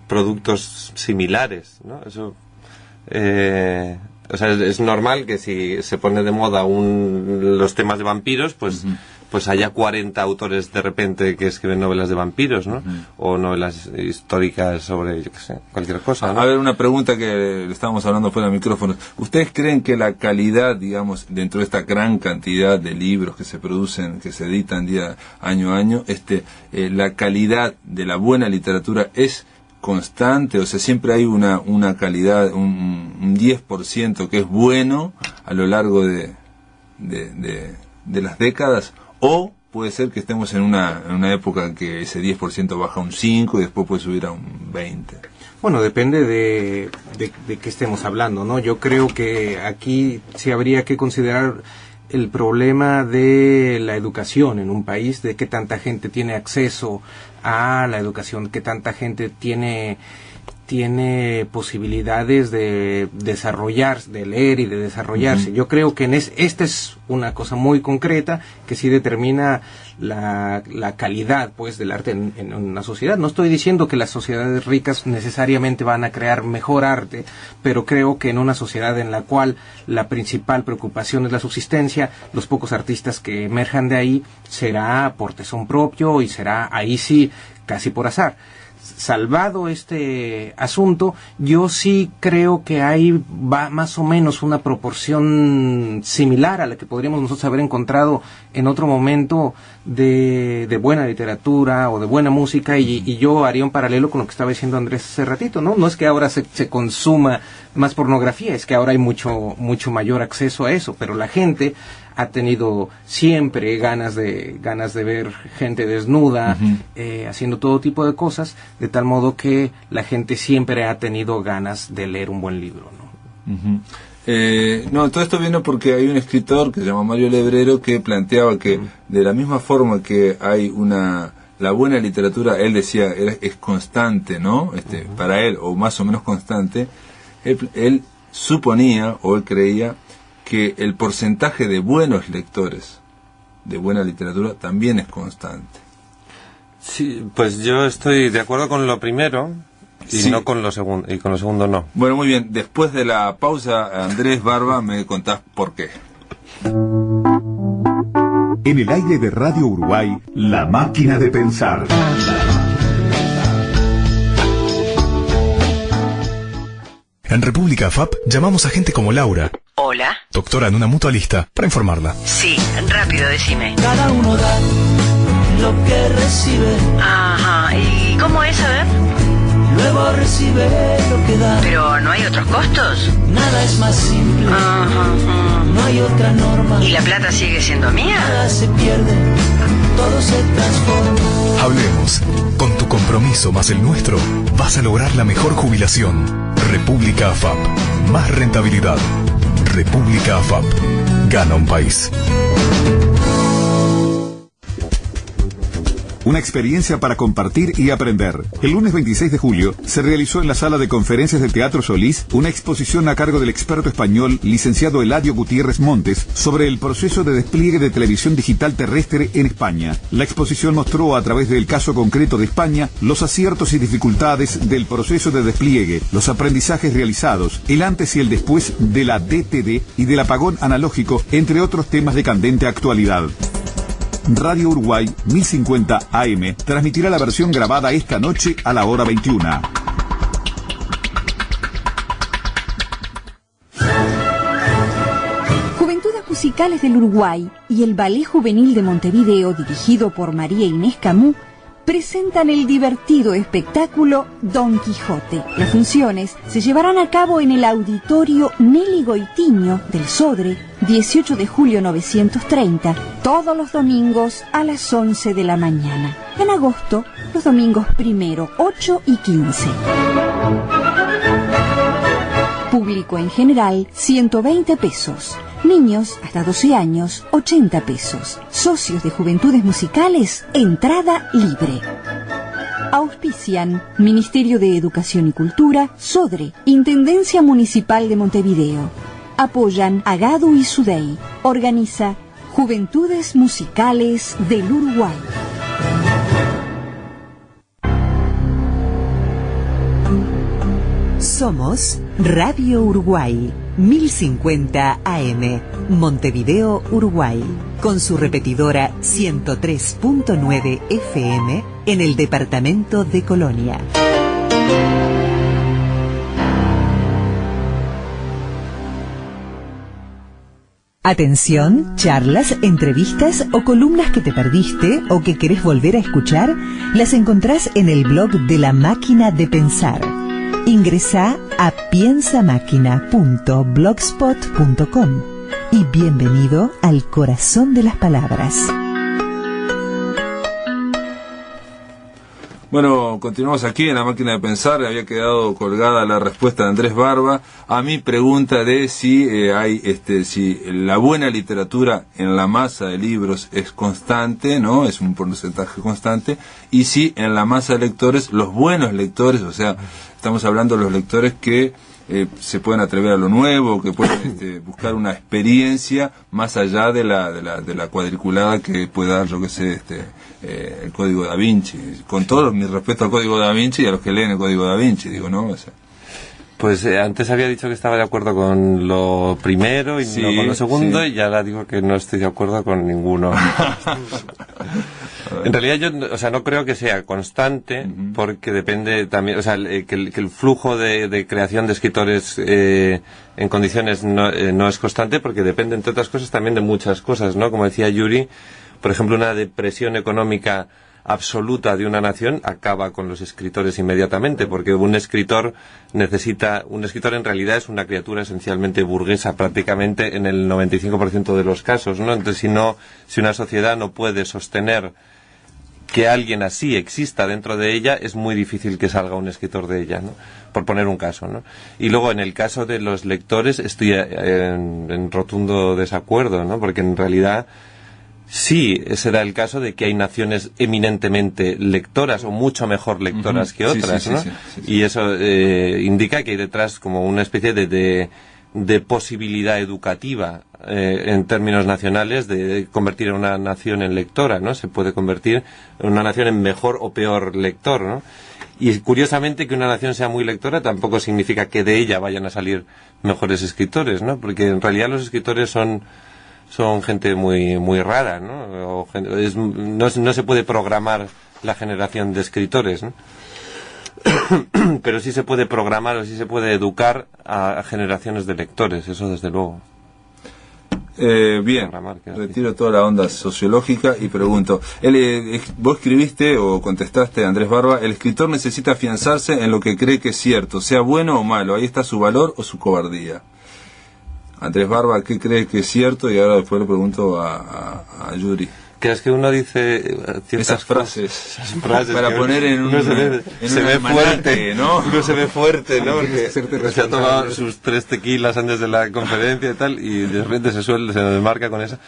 S3: productos similares, ¿no? Eso, o sea, es normal que si se pone de moda los temas de vampiros, pues haya 40 autores de repente que escriben novelas de vampiros, ¿no? O novelas históricas sobre, yo qué sé, cualquier cosa, ¿no?
S2: A ver, una pregunta que le estábamos hablando fuera de micrófonos. ¿Ustedes creen que la calidad, digamos, dentro de esta gran cantidad de libros que se producen, que se editan año a año, la calidad de la buena literatura es constante? O sea, siempre hay una calidad, un 10% que es bueno a lo largo de las décadas, o puede ser que estemos en una época en que ese 10% baja a un 5 y después puede subir a un 20.
S4: Bueno, depende de qué estemos hablando, ¿no? Yo creo que aquí sí habría que considerar el problema de la educación en un país, de qué tanta gente tiene acceso a la educación, qué tanta gente tiene tiene posibilidades de desarrollar, de leer y de desarrollarse. Yo creo que esta es una cosa muy concreta que sí determina la calidad, pues, del arte en una sociedad. No estoy diciendo que las sociedades ricas necesariamente van a crear mejor arte, pero creo que en una sociedad en la cual la principal preocupación es la subsistencia, los pocos artistas que emerjan de ahí será por tesón propio y será ahí sí casi por azar. Salvado este asunto, yo sí creo que hay más o menos una proporción similar a la que podríamos nosotros haber encontrado en otro momento de buena literatura o de buena música, y yo haría un paralelo con lo que estaba diciendo Andrés hace ratito, ¿no? No es que ahora se consuma más pornografía, es que ahora hay mucho mayor acceso a eso, pero la gente ha tenido siempre ganas de ver gente desnuda, haciendo todo tipo de cosas, de tal modo que la gente siempre ha tenido ganas de leer un buen libro, ¿no?
S2: No, todo esto viene porque hay un escritor que se llama Mario Lebrero que planteaba que de la misma forma que hay la buena literatura, él decía, es constante, ¿no? Para él, o más o menos constante, él suponía, o él creía, que el porcentaje de buenos lectores de buena literatura también es constante.
S3: Sí, pues yo estoy de acuerdo con lo primero y
S2: sí.
S3: No con lo segundo, y con lo segundo no.
S2: Bueno, muy bien, después de la pausa, Andrés Barba, me contás por qué.
S5: En el aire de Radio Uruguay, La Máquina de Pensar.
S13: En República FAP llamamos a gente como Laura.
S14: Hola.
S13: Doctora en una mutualista, para informarla.
S14: Sí, rápido, decime.
S8: Cada uno da lo que recibe.
S14: Ajá, ¿y cómo es, a ver?
S8: Luego recibe lo que da.
S14: ¿Pero no hay otros costos?
S8: Nada es más simple.
S14: Ajá.
S8: No hay otra norma.
S14: ¿Y la plata sigue siendo mía?
S8: Nada se pierde, todo se transforma.
S13: Hablemos. Con tu compromiso más el nuestro, vas a lograr la mejor jubilación. República AFAP. Más rentabilidad. República AFAP. Gana un país.
S5: Una experiencia para compartir y aprender. El lunes 26 de julio se realizó en la sala de conferencias del Teatro Solís una exposición a cargo del experto español licenciado Eladio Gutiérrez Montes sobre el proceso de despliegue de televisión digital terrestre en España. La exposición mostró a través del caso concreto de España los aciertos y dificultades del proceso de despliegue, los aprendizajes realizados, el antes y el después de la DTD y del apagón analógico, entre otros temas de candente actualidad. Radio Uruguay 1050 AM transmitirá la versión grabada esta noche a la hora 21.
S15: Juventudes Musicales del Uruguay y el Ballet Juvenil de Montevideo, dirigido por María Inés Camus, presentan el divertido espectáculo Don Quijote. Las funciones se llevarán a cabo en el Auditorio Nelly Goitiño del Sodre, 18 de julio 930, todos los domingos a las 11 de la mañana. En agosto, los domingos 1, 8 y 15. Público en general, 120 pesos. Niños hasta 12 años, 80 pesos. Socios de Juventudes Musicales, entrada libre. Auspician Ministerio de Educación y Cultura, Sodre, Intendencia Municipal de Montevideo. Apoyan a Gadu y Sudey. Organiza Juventudes Musicales del Uruguay.
S9: Somos Radio Uruguay, 1050 AM, Montevideo, Uruguay, con su repetidora 103.9 FM en el departamento de Colonia. Atención, charlas, entrevistas o columnas que te perdiste o que querés volver a escuchar, las encontrás en el blog de La Máquina de Pensar. Ingresá a piensamáquina.blogspot.com y bienvenido al corazón de las palabras.
S2: Bueno, continuamos aquí en la máquina de pensar. Había quedado colgada la respuesta de Andrés Barba a mi pregunta de si si la buena literatura en la masa de libros es constante, ¿no? Es un porcentaje constante, y si en la masa de lectores, los buenos lectores, o sea, estamos hablando de los lectores que se pueden atrever a lo nuevo, que pueden buscar una experiencia más allá de la cuadriculada que puede dar, yo que sé, el Código Da Vinci, con todo mi respeto al Código Da Vinci y a los que leen el Código Da Vinci, digo, ¿no? O sea,
S3: pues antes había dicho que estaba de acuerdo con lo primero y
S2: sí,
S3: no con lo segundo,
S2: sí.
S3: Y ahora digo que no estoy de acuerdo con ninguno. En realidad yo, no creo que sea constante, porque depende también, que el flujo de creación de escritores en condiciones no es constante, porque depende, entre otras cosas, también de muchas cosas, ¿no? Como decía Yuri, por ejemplo, una depresión económica absoluta de una nación acaba con los escritores inmediatamente, porque un escritor en realidad es una criatura esencialmente burguesa, prácticamente en el 95% de los casos, ¿no? Entonces, si una sociedad no puede sostener que alguien así exista dentro de ella, es muy difícil que salga un escritor de ella, ¿no? Por poner un caso, ¿no? Y luego, en el caso de los lectores, estoy en rotundo desacuerdo, ¿no? Porque en realidad sí, ese era el caso de que hay naciones eminentemente lectoras o mucho mejor lectoras que otras, ¿no? Sí. Y eso indica que hay detrás como una especie de posibilidad educativa en términos nacionales de convertir a una nación en lectora, ¿no? Se puede convertir en una nación en mejor o peor lector, ¿no? Y curiosamente, que una nación sea muy lectora tampoco significa que de ella vayan a salir mejores escritores, ¿no? Porque en realidad los escritores son gente muy muy rara, ¿no? No se puede programar la generación de escritores, ¿no? Pero sí se puede programar o sí se puede educar a generaciones de lectores, eso desde luego.
S2: Bien, retiro toda la onda sociológica y pregunto, vos escribiste o contestaste, Andrés Barba, el escritor necesita afianzarse en lo que cree que es cierto, sea bueno o malo, ahí está su valor o su cobardía. Andrés Barba, ¿qué cree que es cierto? Y ahora después le pregunto a Yuri.
S3: Que es que uno dice
S2: esas frases para poner en un
S3: se ve fuerte, ¿no? Uno se ve fuerte, ¿no? Porque se ha tomado sus 3 tequilas antes de la conferencia y tal, y de repente se desmarca con esa.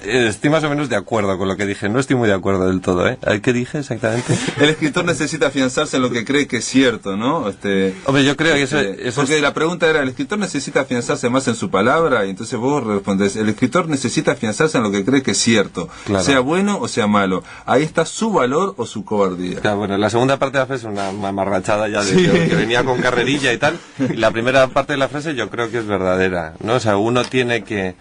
S3: Estoy más o menos de acuerdo con lo que dije, no estoy muy de acuerdo del todo, ¿eh? ¿Qué dije exactamente?
S2: El escritor necesita afianzarse en lo que cree que es cierto, ¿no?
S3: Hombre, yo creo que eso
S2: porque la pregunta era, ¿el escritor necesita afianzarse más en su palabra? Y entonces vos respondés, el escritor necesita afianzarse en lo que cree que es cierto. Claro. Sea bueno o sea malo. Ahí está su valor o su cobardía.
S3: Claro, bueno, la segunda parte de la frase es una mamarrachada ya que venía con carrerilla y tal. Y la primera parte de la frase yo creo que es verdadera, ¿no? O sea, uno tiene que...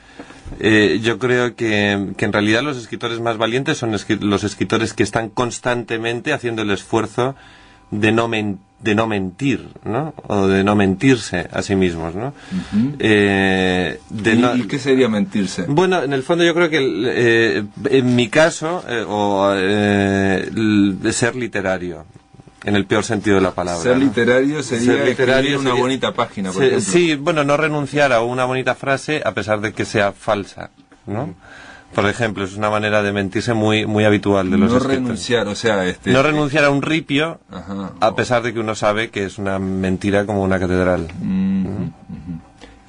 S3: yo creo que en realidad los escritores más valientes son los escritores que están constantemente haciendo el esfuerzo de no mentir, ¿no? O de no mentirse a sí mismos, ¿no?
S2: ¿Y qué sería mentirse?
S3: Bueno, en el fondo yo creo que en mi caso, de ser literario, en el peor sentido de la palabra.
S2: Ser literario sería escribir una bonita página, por ejemplo.
S3: Sí, bueno, no renunciar a una bonita frase a pesar de que sea falsa, ¿no? Por ejemplo, es una manera de mentirse muy muy habitual de los escritores.
S2: No renunciar, o sea...
S3: no renunciar a un ripio, a pesar de que uno sabe que es una mentira como una catedral.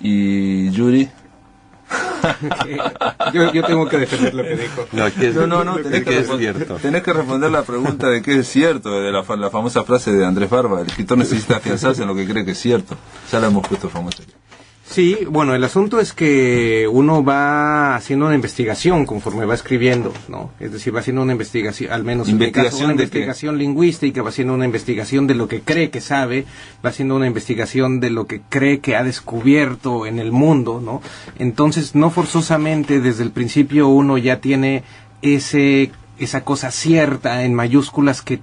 S2: ¿Y Yuri?
S4: yo tengo que defender lo que dijo.
S2: No, tenés que responder la pregunta de qué es cierto, de la famosa frase de Andrés Barba, el escritor necesita afianzarse en lo que cree que es cierto. Ya la hemos puesto famosa.
S4: Sí, bueno, el asunto es que uno va haciendo una investigación conforme va escribiendo, ¿no? Es decir, va haciendo una investigación, al menos en mi caso, una investigación lingüística, va haciendo una investigación de lo que cree que sabe, va haciendo una investigación de lo que cree que ha descubierto en el mundo, ¿no? Entonces, no forzosamente desde el principio uno ya tiene esa cosa cierta en mayúsculas que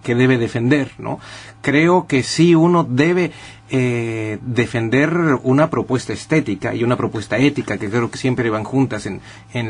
S4: debe defender, ¿no? Creo que sí uno debe defender una propuesta estética y una propuesta ética, que creo que siempre van juntas en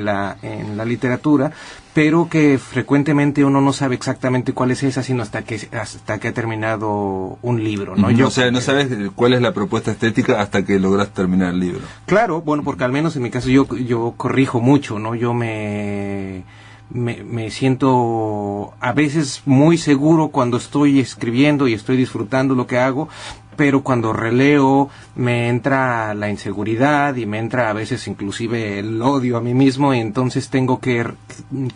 S4: la literatura, pero que frecuentemente uno no sabe exactamente cuál es esa, sino hasta que ha terminado un libro, ¿no?
S2: O sea, no sabes cuál es la propuesta estética hasta que logras terminar el libro.
S4: Claro, bueno, porque al menos en mi caso yo corrijo mucho, ¿no? Yo me me siento a veces muy seguro cuando estoy escribiendo y estoy disfrutando lo que hago, pero cuando releo me entra la inseguridad y me entra a veces inclusive el odio a mí mismo, y entonces tengo que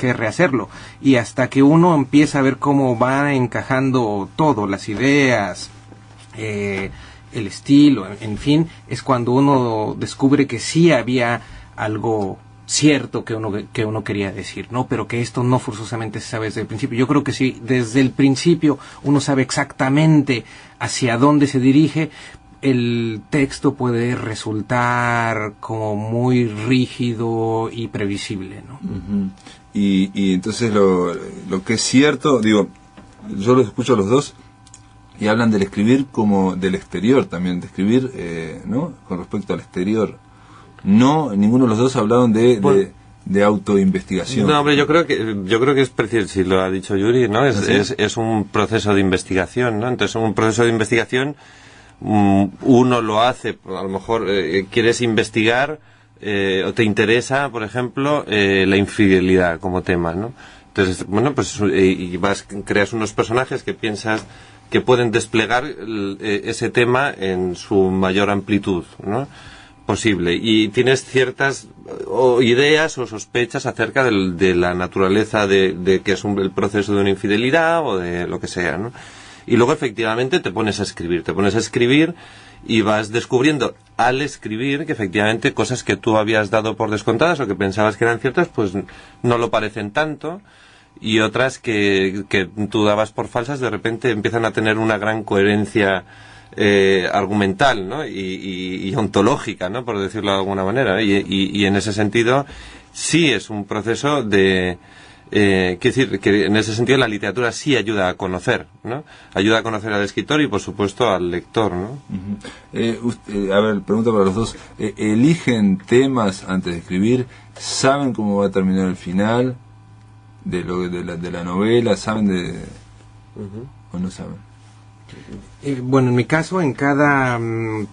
S4: rehacerlo. Y hasta que uno empieza a ver cómo va encajando todo, las ideas, el estilo, en fin, es cuando uno descubre que sí había algo cierto que uno quería decir, ¿no? Pero que esto no forzosamente se sabe desde el principio. Yo creo que sí, desde el principio uno sabe exactamente hacia dónde se dirige. El texto puede resultar como muy rígido y previsible, ¿no?
S2: Uh-huh. Y entonces lo que es cierto, digo, yo los escucho a los dos y hablan del escribir como del exterior también, de escribir, ¿no? Con respecto al exterior. No, ninguno de los dos hablaron de autoinvestigación.
S3: No, hombre, yo creo que es preciso, si lo ha dicho Yuri, ¿no? Es un proceso de investigación, ¿no? Entonces, un proceso de investigación, uno lo hace, a lo mejor quieres investigar o te interesa, por ejemplo, la infidelidad como tema, ¿no? Entonces, bueno, pues creas unos personajes que piensas que pueden desplegar ese tema en su mayor amplitud, ¿no? Posible, y tienes ciertas ideas o sospechas acerca de la naturaleza de que es el proceso de una infidelidad o de lo que sea, ¿no? Y luego efectivamente te pones a escribir y vas descubriendo al escribir que efectivamente cosas que tú habías dado por descontadas o que pensabas que eran ciertas, pues no lo parecen tanto, y otras que tú dabas por falsas de repente empiezan a tener una gran coherencia argumental, ¿no? y ontológica, ¿no? Por decirlo de alguna manera, y en ese sentido sí es un proceso de quiero decir que en ese sentido la literatura sí ayuda a conocer, ¿no? Ayuda a conocer al escritor y por supuesto al lector, ¿no?
S2: A ver, pregunta para los dos. ¿Eligen temas antes de escribir? ¿Saben cómo va a terminar el final de la novela? ¿Saben o no saben?
S4: Bueno, en mi caso, en cada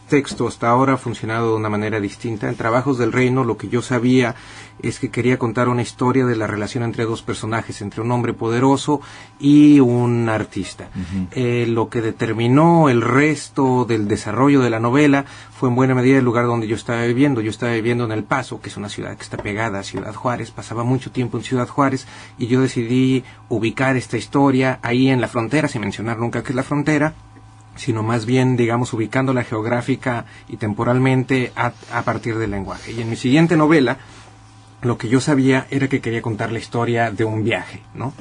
S4: texto hasta ahora ha funcionado de una manera distinta. En Trabajos del Reino, lo que yo sabía es que quería contar una historia de la relación entre dos personajes, entre un hombre poderoso y un artista. Uh-huh. Lo que determinó el resto del desarrollo de la novela fue en buena medida el lugar donde yo estaba viviendo. Yo estaba viviendo en El Paso, que es una ciudad que está pegada a Ciudad Juárez. Pasaba mucho tiempo en Ciudad Juárez y yo decidí ubicar esta historia ahí en la frontera, sin mencionar nunca qué es la frontera, sino más bien, digamos, ubicándola geográfica y temporalmente a partir del lenguaje. Y en mi siguiente novela, lo que yo sabía era que quería contar la historia de un viaje, ¿no?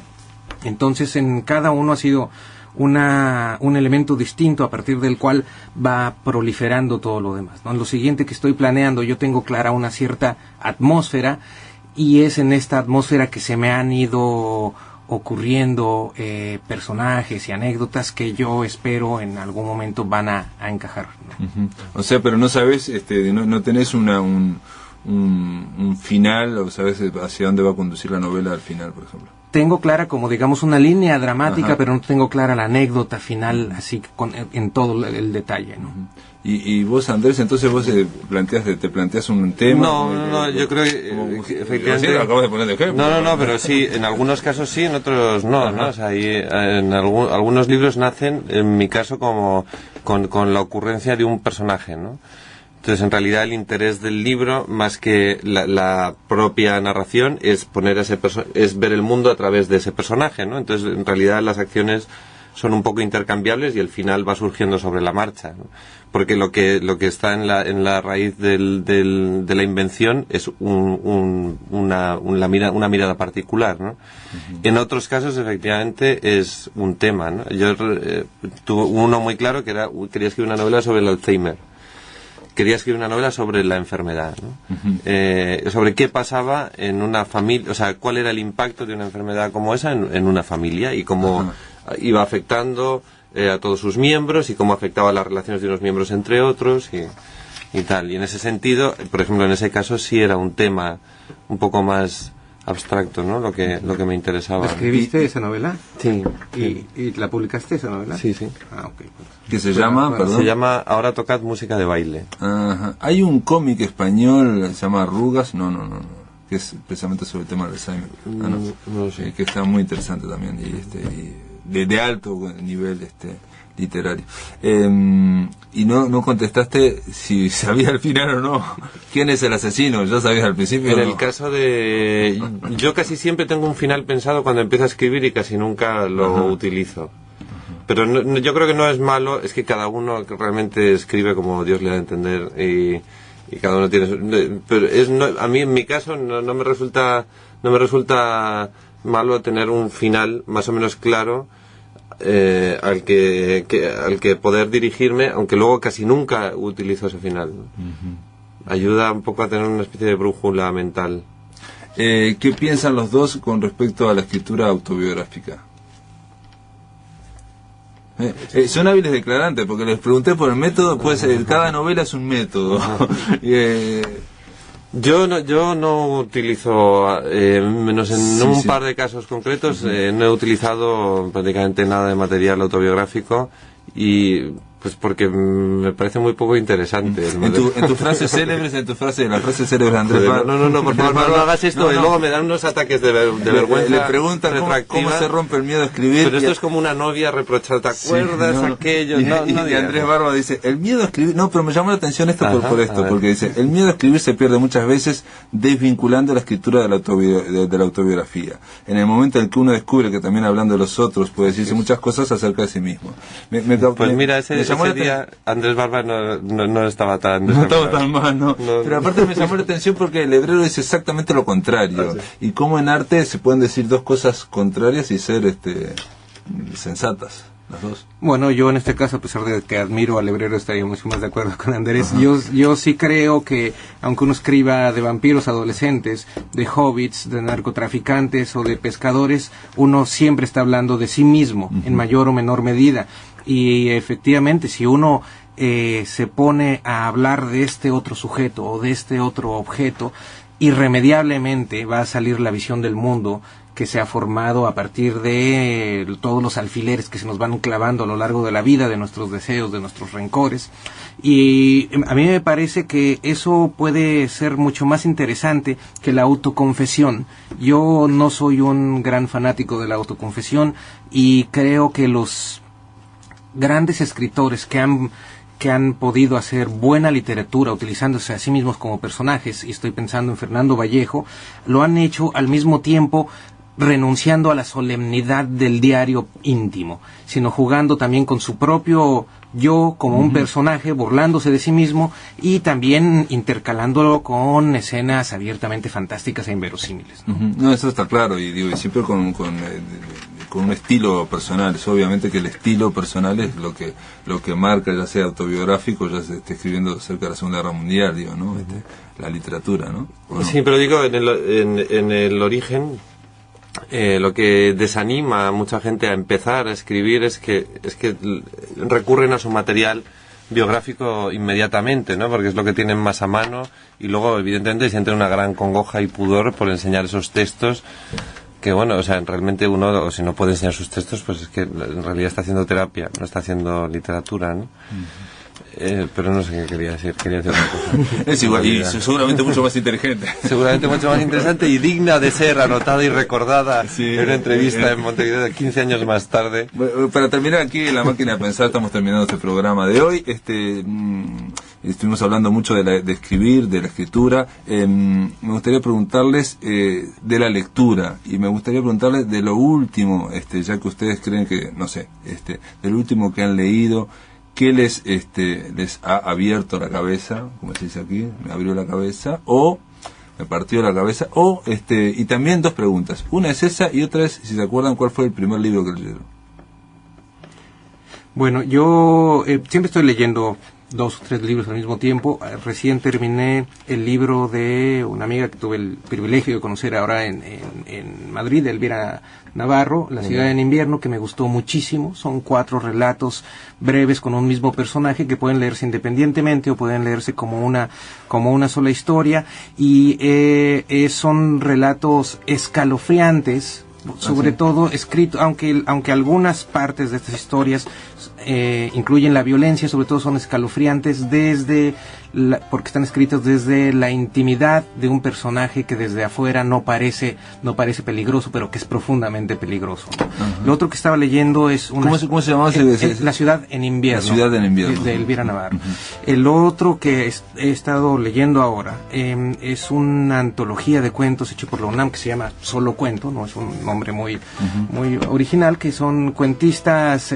S4: Entonces, en cada uno ha sido un elemento distinto a partir del cual va proliferando todo lo demás, ¿no? En lo siguiente que estoy planeando, yo tengo clara una cierta atmósfera, y es en esta atmósfera que se me han ido ocurriendo personajes y anécdotas que yo espero en algún momento van a encajar, ¿no?
S2: Uh-huh. O sea, pero no sabes, no tenés un final, o sabes hacia dónde va a conducir la novela al final, por ejemplo.
S4: Tengo clara como, digamos, una línea dramática,
S2: Ajá.
S4: pero no tengo clara la anécdota final, así en todo el detalle, ¿no?
S2: Uh-huh. Y vos, Andrés, entonces vos te planteas un tema.
S3: No, yo creo que efectivamente.
S2: Acabas de poner de ejemplo.
S3: No, pero sí, en algunos casos sí, en otros no, ¿no? O sea, en algunos libros nacen, en mi caso, como con la ocurrencia de un personaje, ¿no? Entonces, en realidad, el interés del libro, más que la propia narración, es poner es ver el mundo a través de ese personaje, ¿no? Entonces, en realidad, las acciones son un poco intercambiables y el final va surgiendo sobre la marcha, ¿no? Porque lo que está en la raíz de la invención es una mirada particular, ¿no? Uh-huh. En otros casos, efectivamente, es un tema, ¿no? Yo tuve uno muy claro que quería escribir una novela sobre el Alzheimer. Quería escribir una novela sobre la enfermedad, ¿no? Uh-huh. Sobre qué pasaba en una familia, o sea, cuál era el impacto de una enfermedad como esa en una familia y cómo uh-huh. iba afectando a todos sus miembros y cómo afectaba las relaciones de unos miembros entre otros y tal. Y en ese sentido, por ejemplo, en ese caso sí era un tema un poco más abstracto, ¿no? Lo que me interesaba.
S4: ¿Escribiste esa novela?
S3: Sí.
S4: ¿Y la publicaste esa novela?
S3: Sí.
S4: Ah, ok.
S2: ¿Qué se llama? Perdón.
S3: Se llama Ahora tocad música de baile.
S2: Ajá. Hay un cómic español, se llama Arrugas. No. que es precisamente sobre el tema del Alzheimer.
S3: No sé.
S2: Que está muy interesante también, y de alto nivel literario. Y no contestaste si sabías al final o no quién es el asesino. ¿Ya sabías al principio?
S3: En el caso de... Yo casi siempre tengo un final pensado cuando empiezo a escribir y casi nunca lo utilizo. Pero yo creo que no es malo, es que cada uno realmente escribe como Dios le da a entender y cada uno tiene... Pero a mí en mi caso no me resulta malo tener un final más o menos claro al que poder dirigirme, aunque luego casi nunca utilizo ese final. Ayuda un poco a tener una especie de brújula mental.
S2: ¿Qué piensan los dos con respecto a la escritura autobiográfica? Son hábiles declarantes, porque les pregunté por el método, pues cada novela es un método.
S3: Yo no utilizo, menos en un par de casos concretos, no he utilizado prácticamente nada de material autobiográfico, y pues porque me parece muy poco interesante.
S2: En tus frases célebres, las frases célebres de Andrés
S3: Bar... No, por favor, no hagas esto, y luego me dan unos ataques de vergüenza.
S2: Le preguntan cómo se rompe el miedo a escribir.
S3: Pero esto es como una novia reprochada, ¿te acuerdas aquello?
S2: Y Andrés Barba dice, el miedo a escribir... No, pero me llamó la atención esto por esto, porque dice, el miedo a escribir se pierde muchas veces desvinculando la escritura de la autobiografía. En el momento en que uno descubre que también hablando de los otros puede decirse muchas cosas acerca de sí mismo.
S3: Pues mira, ese día Andrés Barba no estaba tan...
S2: No estaba tan mal, ¿no? Pero aparte me llamó la atención porque el hebrero dice exactamente lo contrario. Y cómo en arte se pueden decir dos cosas contrarias y ser sensatas, las dos.
S4: Bueno, yo en este caso, a pesar de que admiro al hebrero, estaría mucho más de acuerdo con Andrés. Yo sí creo que, aunque uno escriba de vampiros adolescentes, de hobbits, de narcotraficantes o de pescadores, uno siempre está hablando de sí mismo, en mayor o menor medida. Y efectivamente, si uno se pone a hablar de este otro sujeto o de este otro objeto, irremediablemente va a salir la visión del mundo que se ha formado a partir de todos los alfileres que se nos van clavando a lo largo de la vida, de nuestros deseos, de nuestros rencores. Y a mí me parece que eso puede ser mucho más interesante que la autoconfesión. Yo no soy un gran fanático de la autoconfesión y creo que los grandes escritores que han podido hacer buena literatura utilizándose a sí mismos como personajes, y estoy pensando en Fernando Vallejo, lo han hecho al mismo tiempo renunciando a la solemnidad del diario íntimo, sino jugando también con su propio yo como un personaje, burlándose de sí mismo y también intercalándolo con escenas abiertamente fantásticas e inverosímiles, ¿no?
S2: No, eso está claro, y siempre con un estilo personal. Es obviamente que el estilo personal es lo que marca, ya sea autobiográfico, ya se esté escribiendo acerca de la Segunda Guerra Mundial, ¿no? La literatura, ¿no?
S3: Sí, pero digo, en el origen, lo que desanima a mucha gente a empezar a escribir es que recurren a su material biográfico inmediatamente, ¿no? Porque es lo que tienen más a mano, y luego evidentemente sienten una gran congoja y pudor por enseñar esos textos que, bueno, o sea, realmente uno, si no puede enseñar sus textos, pues es que en realidad está haciendo terapia, no está haciendo literatura, ¿no? Pero no sé qué quería decir otra cosa.
S2: Es igual, y seguramente mucho más inteligente.
S3: Seguramente mucho más interesante y digna de ser anotada y recordada en una entrevista en Montevideo 15 años más tarde.
S2: Bueno, para terminar aquí en La Máquina de Pensar, estamos terminando este programa de hoy. Estuvimos hablando mucho de escribir, de la escritura. Me gustaría preguntarles de la lectura, y me gustaría preguntarles de lo último, ya que ustedes creen que, no sé, de lo último que han leído, ¿qué les ha abierto la cabeza, como se dice aquí, me abrió la cabeza, o me partió la cabeza, o y también dos preguntas. Una es esa, y otra es, si se acuerdan, ¿cuál fue el primer libro que leyeron?
S4: Bueno, yo siempre estoy leyendo 2 o 3 libros al mismo tiempo. Recién terminé el libro de una amiga que tuve el privilegio de conocer ahora en Madrid, Elvira Navarro, La ciudad en invierno, que me gustó muchísimo. Son 4 relatos breves con un mismo personaje que pueden leerse independientemente o pueden leerse como una sola historia, y son relatos escalofriantes, sobre todo escrito, aunque algunas partes de estas historias incluyen la violencia, sobre todo son escalofriantes porque están escritos desde la intimidad de un personaje que desde afuera no parece peligroso, pero que es profundamente peligroso. Lo otro que estaba leyendo es
S2: ¿Cómo se llamaba?
S4: La ciudad en invierno.
S2: La ciudad en invierno.
S4: De Elvira Navarro. El otro que he estado leyendo ahora es una antología de cuentos hecho por la UNAM que se llama Solo Cuento, no es un nombre muy original, que son cuentistas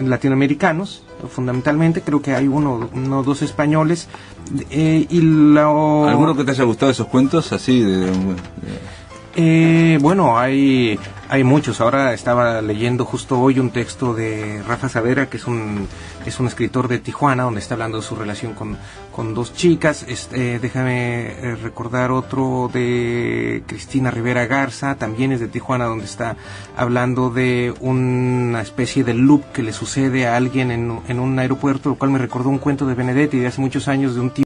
S4: latinoamericanos, fundamentalmente. Creo que hay uno o dos españoles.
S2: ¿Alguno que te haya gustado esos cuentos así
S4: bueno, hay muchos. Ahora estaba leyendo justo hoy un texto de Rafa Saavedra, que es un escritor de Tijuana, donde está hablando de su relación con dos chicas. Déjame recordar otro de Cristina Rivera Garza, también es de Tijuana, donde está hablando de una especie de loop que le sucede a alguien en un aeropuerto, lo cual me recordó un cuento de Benedetti de hace muchos años, de un tipo